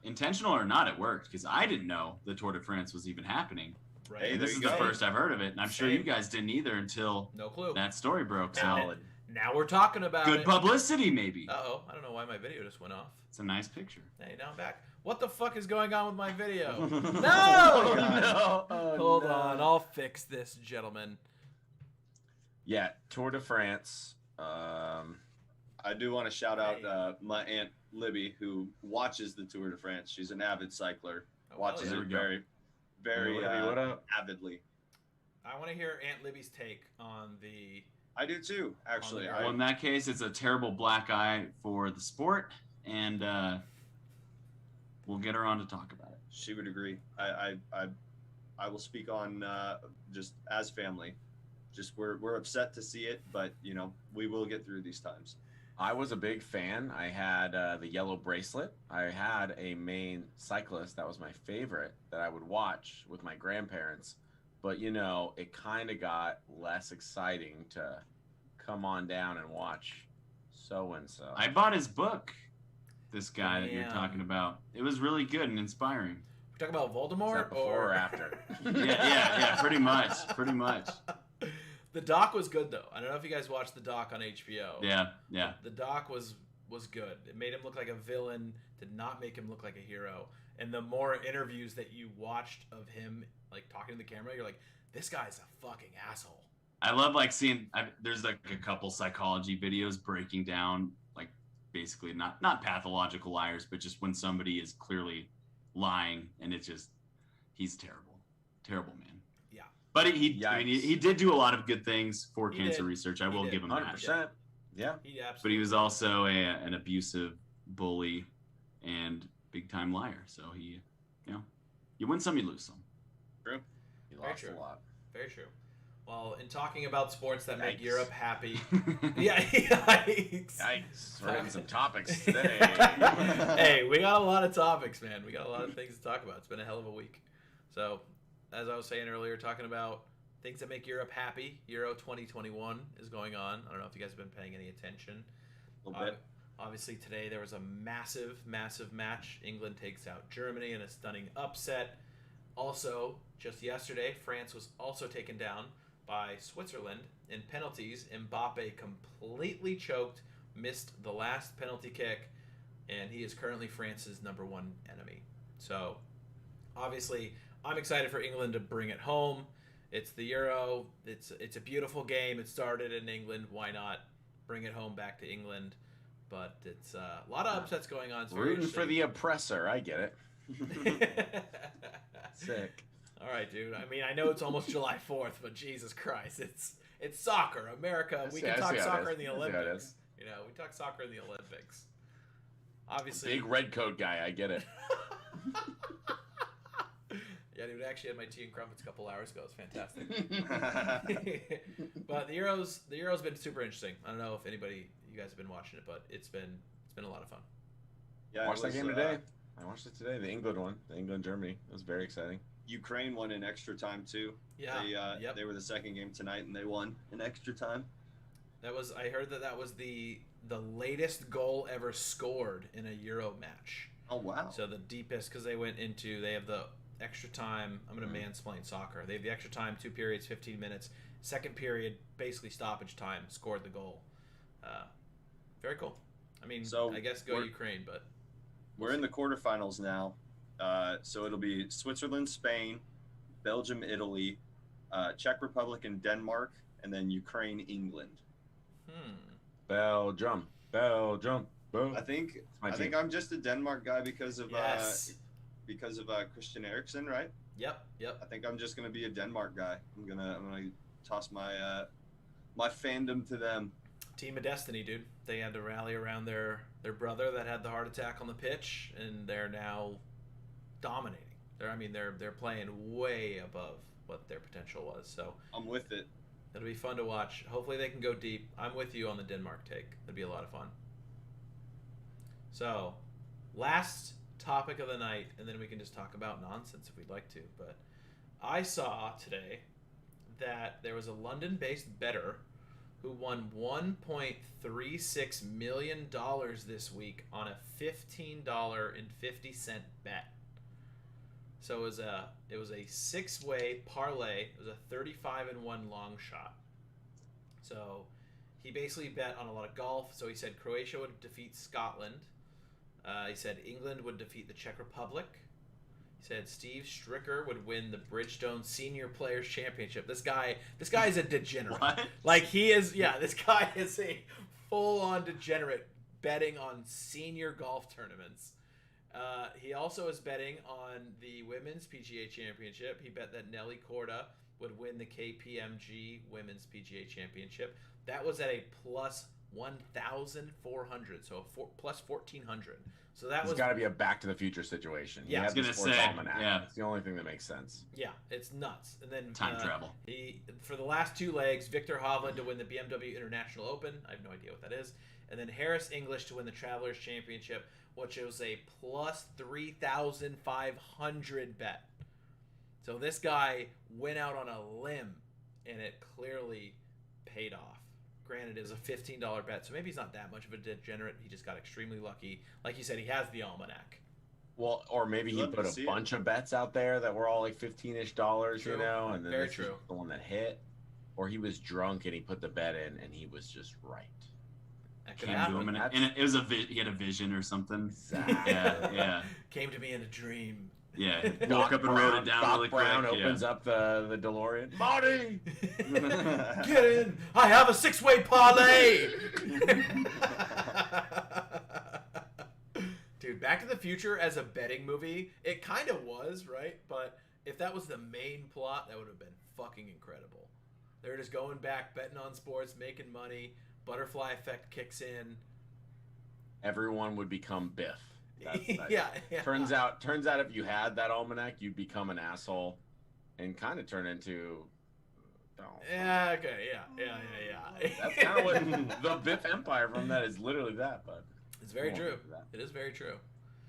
Intentional or not, it worked because I didn't know the Tour de France was even happening. Right. Hey, And there this you is the go. first I've heard of it, and I'm sure Same. you guys didn't either until No clue. that story broke. So Valid. Now we're talking about good it. publicity, maybe. Uh-oh. I don't know why my video just went off. It's a nice picture. Hey, now I'm back. What the fuck is going on with my video? Oh, No! no. Oh, Hold no. on. I'll fix this, gentlemen. Yeah, Tour de France. I do want to shout out my aunt Libby, who watches the Tour de France. She's an avid cycler. Oh, Watches hell yeah. it very, very Libby, what up? avidly. I want to hear Aunt Libby's take on the... I do too, actually. On the Well, in that case, it's a terrible black eye for the sport, and we'll get her on to talk about it. She would agree. I will speak on just as family. Just we're upset to see it, but we will get through these times. I was a big fan. I had the yellow bracelet. I had a main cyclist that was my favorite that I would watch with my grandparents. But, it kind of got less exciting to come on down and watch so-and-so. I bought his book, this guy that you're Damn. talking about. It was really good and inspiring. We talk about Is Voldemort that before or after? Yeah, pretty much. The doc was good though. I don't know if you guys watched the doc on HBO. Yeah. The doc was good. It made him look like a villain, did not make him look like a hero. And the more interviews that you watched of him like talking to the camera, you're like, this guy's a fucking asshole. I love like seeing. There's like a couple psychology videos breaking down like basically not pathological liars, but just when somebody is clearly lying, and it's just he's terrible man. Yeah. But he did do a lot of good things for cancer research. I will give him 100%. that. Yeah. He absolutely. But he was also an abusive bully and big time liar. So he, you win some, you lose some. True. He Very lost true. a lot. Very true. Well, in talking about sports that make Yikes. Europe happy, yikes. Yikes. We're getting some topics today. Hey, we got a lot of topics, man. We got a lot of things to talk about. It's been a hell of a week. So, as I was saying earlier, talking about things that make Europe happy, Euro 2021 is going on. I don't know if you guys have been paying any attention. A little bit. Obviously, today there was a massive match. England takes out Germany in a stunning upset. Also, just yesterday, France was also taken down by Switzerland in penalties. Mbappe completely choked, missed the last penalty kick, and he is currently France's #1 enemy. So, obviously, I'm excited for England to bring it home. It's the Euro. It's a beautiful game. It started in England. Why not bring it home back to England? But it's a lot of upsets going on. It's very Rooting for the oppressor. I get it. Sick. All right, dude. I mean, I know it's almost July 4th, but Jesus Christ, it's soccer. America, we can talk soccer in the Olympics. You know, we talk soccer in the Olympics. Obviously. Big red coat guy. I get it. Yeah, dude. I actually had my tea and crumpets a couple hours ago. It's fantastic. But the Euro's been super interesting. I don't know if you guys have been watching it, but it's been a lot of fun. Yeah, Watched that game today. I watched it today. The England one. The England-Germany. It was very exciting. Ukraine won in extra time too. Yeah. They were the second game tonight, and they won in extra time. I heard that was the latest goal ever scored in a Euro match. Oh wow! So the deepest, because they have the extra time. I'm going to mansplain soccer. They have the extra time, 2 periods, 15 minutes. Second period, basically stoppage time, scored the goal. Very cool. I mean, So I guess go Ukraine, but we're in the quarterfinals now. So it'll be Switzerland, Spain, Belgium, Italy, Czech Republic, and Denmark, and then Ukraine, England. Belgium. I think my team. I'm just a Denmark guy because of yes. Christian Eriksen, right? Yep. I think I'm just gonna be a Denmark guy. I'm gonna toss my my fandom to them. Team of Destiny, dude. They had to rally around their brother that had the heart attack on the pitch, and they're now dominating. They're playing way above what their potential was. So I'm with it. it'll be fun to watch. Hopefully they can go deep. I'm with you on the Denmark take. It'll be a lot of fun. So, last topic of the night, and then we can just talk about nonsense if we'd like to. But I saw today that there was a London-based bettor who won $1.36 million this week on a $15.50 bet. So it was a 6-way parlay. It was a 35-1 long shot. So he basically bet on a lot of golf. So he said Croatia would defeat Scotland. He said England would defeat the Czech Republic. He said Steve Stricker would win the Bridgestone Senior Players Championship. This guy is a degenerate. What? Like he is, yeah. This guy is a full-on degenerate betting on senior golf tournaments. He also is betting on the Women's PGA Championship. He bet that Nelly Korda would win the KPMG Women's PGA Championship. That was at a plus 1,400, so plus 1,400. So that It's got to be a Back to the Future situation. Yeah, You I have was the gonna sports say, almanac. yeah. It's the only thing that makes sense. Yeah, it's nuts. And then Time travel. He for the last 2 legs, Victor Hovland to win the BMW International Open. I have no idea what that is. And then Harris English to win the Travelers Championship, which was a plus 3,500 bet. So this guy went out on a limb, and it clearly paid off. Granted, it was a $15 bet, so maybe he's not that much of a degenerate. He just got extremely lucky. Like you said, he has the almanac. Well, or maybe he Love to put a see it. bunch of bets out there that were all like $15-ish, True. you know, and then Very this is true. the one that hit. Or he was drunk and he put the bet in and he was just right. That could Came to happen. him and it was he had a vision or something. Exactly. Yeah. Came to me in a dream. Yeah. Woke up and wrote it down Doc really Brown quick. opens up the DeLorean. Marty! Get in! I have a 6-way parlay! Dude, Back to the Future as a betting movie, it kind of was, right? But if that was the main plot, that would have been fucking incredible. They're just going back, betting on sports, making money, butterfly effect kicks in. Everyone would become Biff. Yeah. Turns out if you had that almanac, you'd become an asshole and kind of turn into... Yeah, okay, yeah. That's kind of what the Biff Empire from that is literally that, but... It's very More true. than that. It is very true.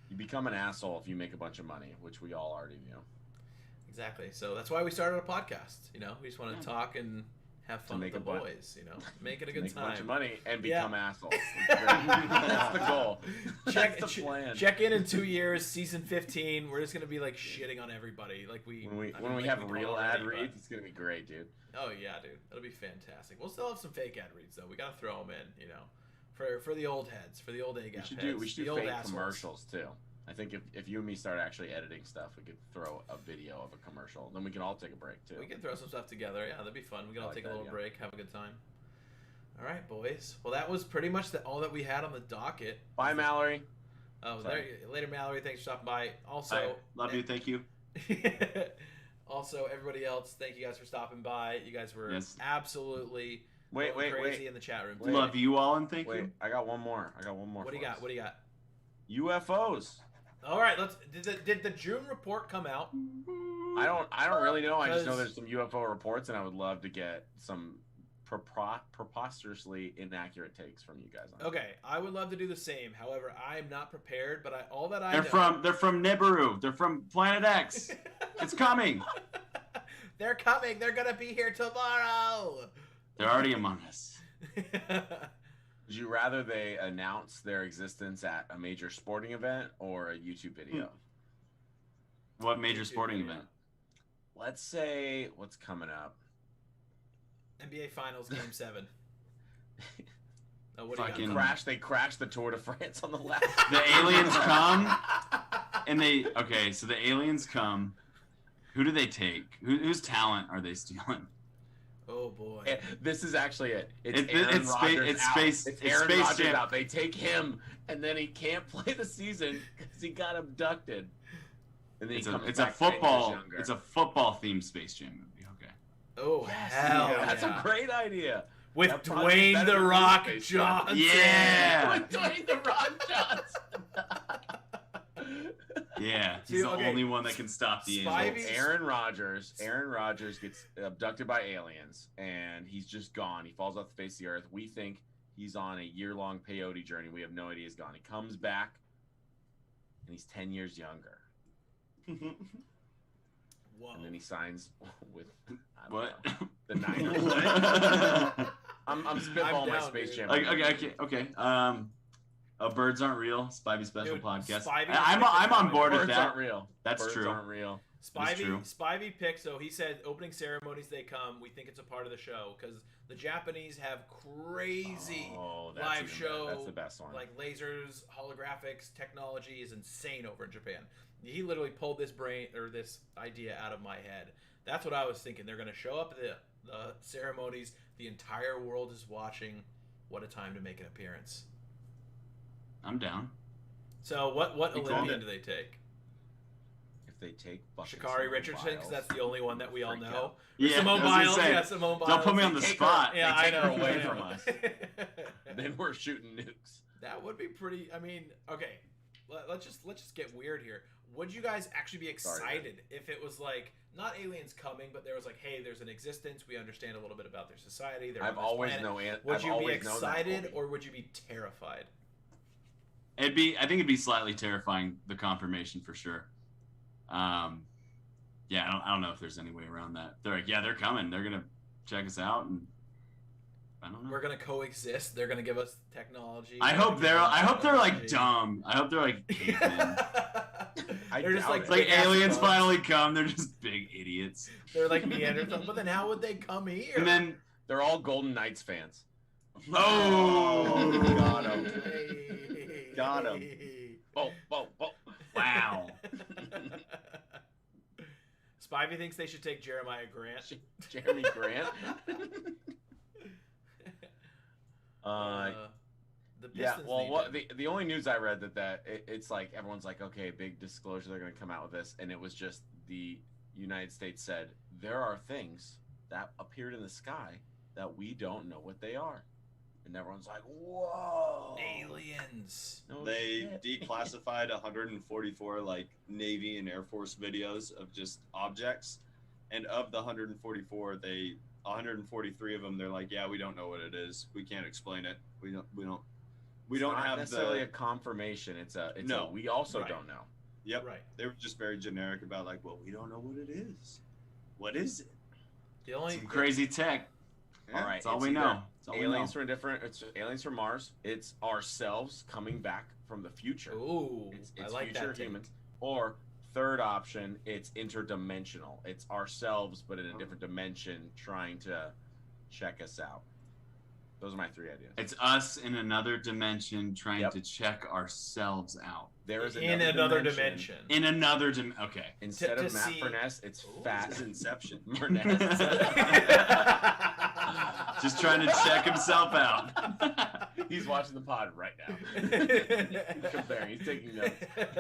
You become an asshole if you make a bunch of money, which we all already knew. Exactly. So that's why we started a podcast. You know, we just want to talk and have fun with make the a bunch- boys. You know, make it a good Make a bunch of time. money and Yeah. become assholes. That's the goal. Check That's the plan. Check in 2 years, season 15. We're just gonna be like shitting on everybody, like When we like have we real don't ad already, reads, it's gonna be great, dude. but- Oh yeah, dude, that'll be fantastic. We'll still have some fake ad reads though. We gotta throw them in, you know, for the old heads, for the old egg heads. We should the do old fake assholes. commercials too. I think if you and me start actually editing stuff, we could throw a video of a commercial. Then we can all take a break too. We can throw some stuff together. Yeah, that'd be fun. We can all like take a that, little yeah. break, have a good time. All right, boys. Well, that was pretty much all that we had on the docket. Bye, Mallory. Oh, Sorry. later, Mallory. Thanks for stopping by. Also, Bye. Love you. Thank you. also, everybody else, thank you guys for stopping by. You guys were Yes. absolutely Wait, going wait, crazy wait. in the chat room. Wait. Love you all and thank Wait, you. I got one more. What do you got? What do you got? UFOs. All right, let's. Did the June report come out? I don't really know. I just know 'Cause- there's some UFO reports, and I would love to get some preposterously inaccurate takes from you guys on it. Okay, I would love to do the same. However, I'm not prepared. But all that I They're know, from Nibiru. They're from Planet X. It's coming. They're coming. They're gonna be here tomorrow. They're already among us. Would you rather they announce their existence at a major sporting event or a YouTube video? What major YouTube sporting video. event? Let's say what's coming up. NBA Finals Game 7. Oh, what Fucking- do you got? They crashed the Tour de France on the last. The aliens come and okay, so the aliens come. Who do they take? Whose talent are they stealing? Oh boy. This is actually it. It's Aaron spa- Rodgers it's out. space- It's it's Aaron Space Rodgers Jam. out. They take him, and then he can't play the season because he got abducted. And then It's he comes a back 10 years football. younger. It's a football themed Space Jam movie. Okay. Oh hell Yeah, that's yeah. a great idea. With That'd probably be Dwayne better the than Rock Space Jam. Johnson. Yeah. With Dwayne the Rock Johnson. Yeah, See, he's the okay, only one that can stop the Spivey- aliens. Aaron Rodgers gets abducted by aliens, and he's just gone. He falls off the face of the earth. We think he's on a year-long peyote journey. We have no idea he's gone. He comes back, and he's 10 years younger. Whoa. And then he signs with I don't What? know, the Niners. I'm spitballing my down, Space dude. Jam. Okay. Birds Aren't Real, Spivey special Dude, podcast. Spivey I'm picked on it. board with Birds that. aren't real. That's Birds true. aren't real. That's true. Spivey picked, so he said opening ceremonies they come. We think it's a part of the show because the Japanese have crazy Oh, that's live even show. better. That's the best one. Like lasers, holographics, technology is insane over in Japan. He literally pulled this idea out of my head. That's what I was thinking. They're going to show up at the ceremonies. The entire world is watching. What a time to make an appearance. I'm down. So what We called Olympian it. do they take? If they take buckets Sha'Carri of Richardson, because Biles, that's the only one that we all freak know. out. Yeah, Simone I was gonna Biles. say, Yeah, Simone Biles. Don't put me on the Take her- spot. Yeah, They I take know. her away I know. from us. Then we're shooting nukes. That would be pretty. I mean, okay, let's just get weird here. Would you guys actually be excited if it was like not aliens coming, but there was like, hey, there's an existence. We understand a little bit about their society. They're I've on this always planet. known. Would I've you be always known that, excited Colby. or would you be terrified? I think it'd be slightly terrifying, the confirmation for sure. Yeah, I don't know if there's any way around that. They're like, yeah, they're coming. They're gonna check us out, and I don't know. We're gonna coexist. They're gonna give us technology. I hope they're like dumb. I hope they're like cavemen. They're just doubt like it. It's like big-ass aliens bugs. finally come. They're just big idiots. They're like Neanderthals. But then how would they come here? And then, They're all Golden Knights fans. oh, Got him. Hey. Got him. Boom, boom, boom. wow. Spivey thinks they should take Jeremiah Grant. Jeremy Grant. The Yeah, Pistons well, need him. the only news I read it's like everyone's like, okay, big disclosure, they're going to come out with this, and it was just the United States said there are things that appeared in the sky that we don't know what they are, and everyone's like, whoa, Aliens. no They shit. declassified 144 like Navy and Air Force videos of just objects, and of the 144, 143 of them, they're like, yeah, we don't know what it is. We can't explain it. We don't It's not have necessarily the. a confirmation. It's a No. we also Right. don't know. Yep. Right. They were just very generic about like, well, we don't know what it is. What is it? The only Some crazy tech. All right, That's all it's we either know. That's all we aliens know. from different. It's aliens from Mars. It's ourselves coming back from the future. Ooh, It's I like future that take. humans. Or third option, it's interdimensional. It's ourselves, but in a different dimension, trying to check us out. Those are my three ideas. It's us in another dimension trying Yep. to check ourselves out. There is In another dimension. In another dimension. Okay. Instead To of Matt see- Furness, it's Ooh. Fat This is Inception. Furness. Just trying to check himself out. He's watching the pod right now. Comparing. He's taking notes.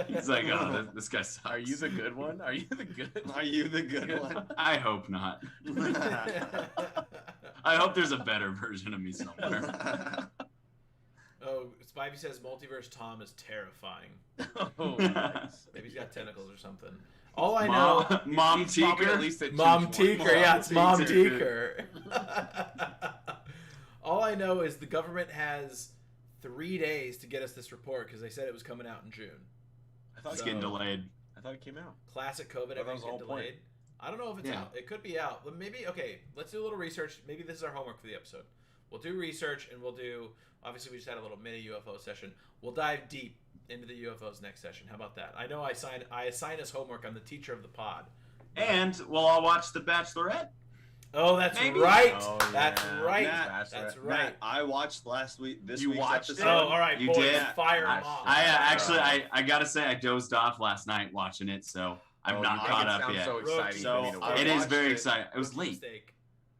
He's like, oh, this guy sucks. Are you the good one? Are you the good? Are you the good one? I hope not. I hope there's a better version of me somewhere. Oh, Spivey says Multiverse Tom is terrifying. Oh, nice. Maybe he's got tentacles or something. All I know, Mom He's probably Teaker. at least at Mom 220. Teaker. Yeah, it's Mom Teaker. Teaker. All I know is the government has 3 days to get us this report because they said it was coming out in June. I thought It's it getting came out. delayed. I thought it came out. Classic COVID, that was everything's the whole getting point. delayed. I don't know if it's Yeah. out. It could be out. But maybe, okay, let's do a little research. Maybe this is our homework for the episode. We'll do research and we'll do, obviously we just had a little mini UFO session. We'll dive deep into the UFOs next session. How about that? I know I assign us homework. I'm the teacher of the pod. And we'll all watch The Bachelorette. Oh, that's Maybe. right. Oh, That's yeah. right. Matt, That's Bachelorette. right. Matt, I watched this You week's watched episode. Oh, all right, You boys, did? fire I- them off. I gotta say I dozed off last night watching it, so I'm Oh, not you make caught it up sound yet. So exciting So, for me to I watch. It is watched very it. exciting. It was late. Mistake.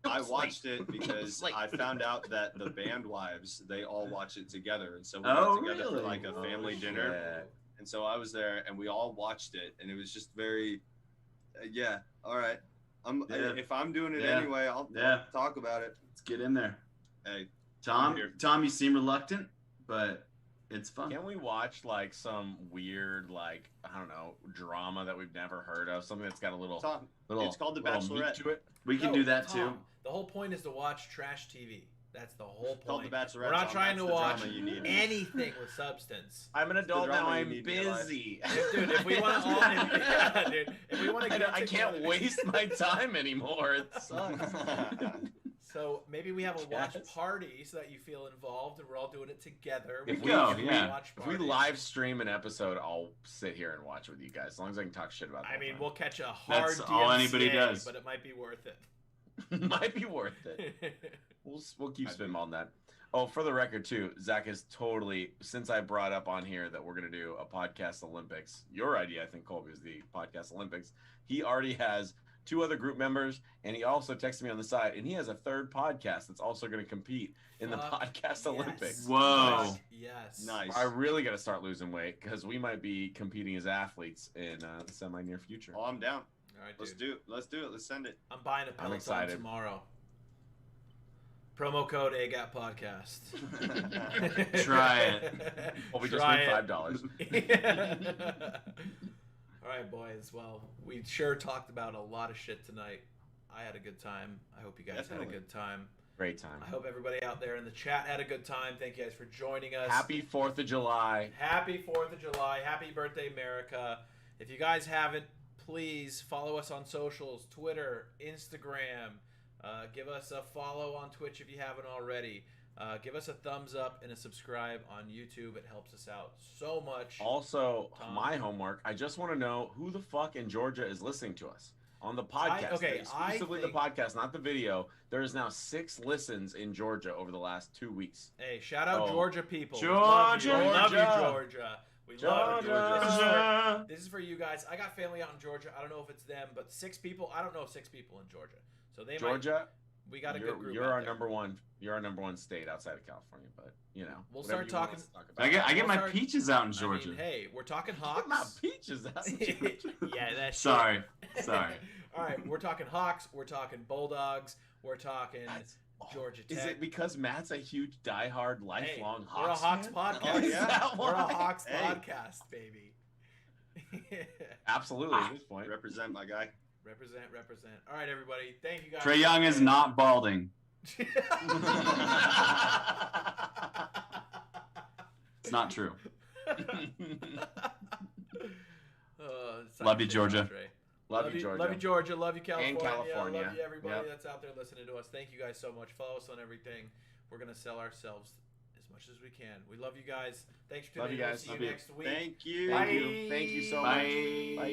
I watched it because Like- I found out that the band wives, they all watch it together, and so we Oh, got together really? for like a family dinner. shit. And so I was there, and we all watched it, and it was just very, yeah. All right, Yeah. if I'm doing it Yeah. anyway, I'll Yeah. talk about it. Let's get in there. Hey, Tom, here. you seem reluctant, but it's fun. Can't we watch like some weird, like, I don't know, drama that we've never heard of? Something that's got a little, Tom, little it's called The little meat Bachelorette. to it. We can No, do that Tom, too. The whole point is to watch trash TV. That's the whole called point. The Bachelorette, We're not Tom. trying That's to the watch drama you need. anything with substance. I'm an the adult now. drama you I'm need in your life. busy. Dude, if we want to all, yeah, dude, if we want to get I can't together- waste my time anymore. It sucks. So maybe we have a watch Yes. party so that you feel involved and we're all doing it together. If we go, can yeah. watch If we party. live stream an episode, I'll sit here and watch with you guys, as long as I can talk shit about. I mean, we'll. we'll catch a hard That's all anybody DMCA, does. but it might be worth it. Might be worth it. We'll keep spinning on that. Oh, for the record too, Zach is totally, since I brought up on here that we're gonna do a podcast Olympics. Your idea, I think, Colby, is the podcast Olympics. He already has 2 other group members, and he also texted me on the side, and he has a 3rd podcast that's also going to compete in the Fuck podcast yes. Olympics. Whoa. Yes. Nice. I really got to start losing weight because we might be competing as athletes in the semi near future. Oh, I'm down. All right, Let's dude. do it. Let's do it. Let's send it. I'm buying a Peloton excited. tomorrow. Promo code AGAT Podcast. Try it. Well, we just Try made it. $5. All right, boys. Well, we sure talked about a lot of shit tonight. I had a good time. I hope you guys had Definitely. a good time. Great time. I hope everybody out there in the chat had a good time. Thank you guys for joining us. Happy 4th of July. Happy 4th of July. Happy birthday, America. If you guys haven't, please follow us on socials, Twitter, Instagram. Give us a follow on Twitch if you haven't already. Give us a thumbs up and a subscribe on YouTube. It helps us out so much. Also, Tom. my homework. I just want to know who the fuck in Georgia is listening to us on the podcast. Exclusively the podcast, not the video. There is now 6 listens in Georgia over the last 2 weeks. Hey, shout out Georgia people. Georgia. We love you, Georgia. We love you, Georgia. Georgia. This is for you guys. I got family out in Georgia. I don't know if it's them, but 6 people. I don't know 6 people in Georgia. So they Georgia. We got a good group. You're out our there. number one. You're our number one state outside of California, but We'll whatever start you want talking. us to talk about. I get my peaches out in Georgia. I mean, hey, we're talking Get Hawks. my peaches out. Yeah, that's Sorry. All right, we're talking Hawks. We're talking Bulldogs. We're talking Georgia Tech. Is it because Matt's a huge diehard lifelong We're a Hawks Hawks fan? podcast. Oh, yeah. We're a Hawks Hey. podcast, baby. Absolutely, at this point. Represent my guy. Represent. All right, everybody. Thank you guys. Trae Young is not balding. It's not true. Love you, Georgia. Love you, Georgia. Love you, Georgia. Love you, California. And California. Love you, everybody Yep. that's out there listening to us. Thank you guys so much. Follow us on everything. We're going to sell ourselves as much as we can. We love you guys. Thanks for tuning Love you in. We'll guys. see you Love you. next week. Thank you. Thank you. Thank you so Bye. much. Bye.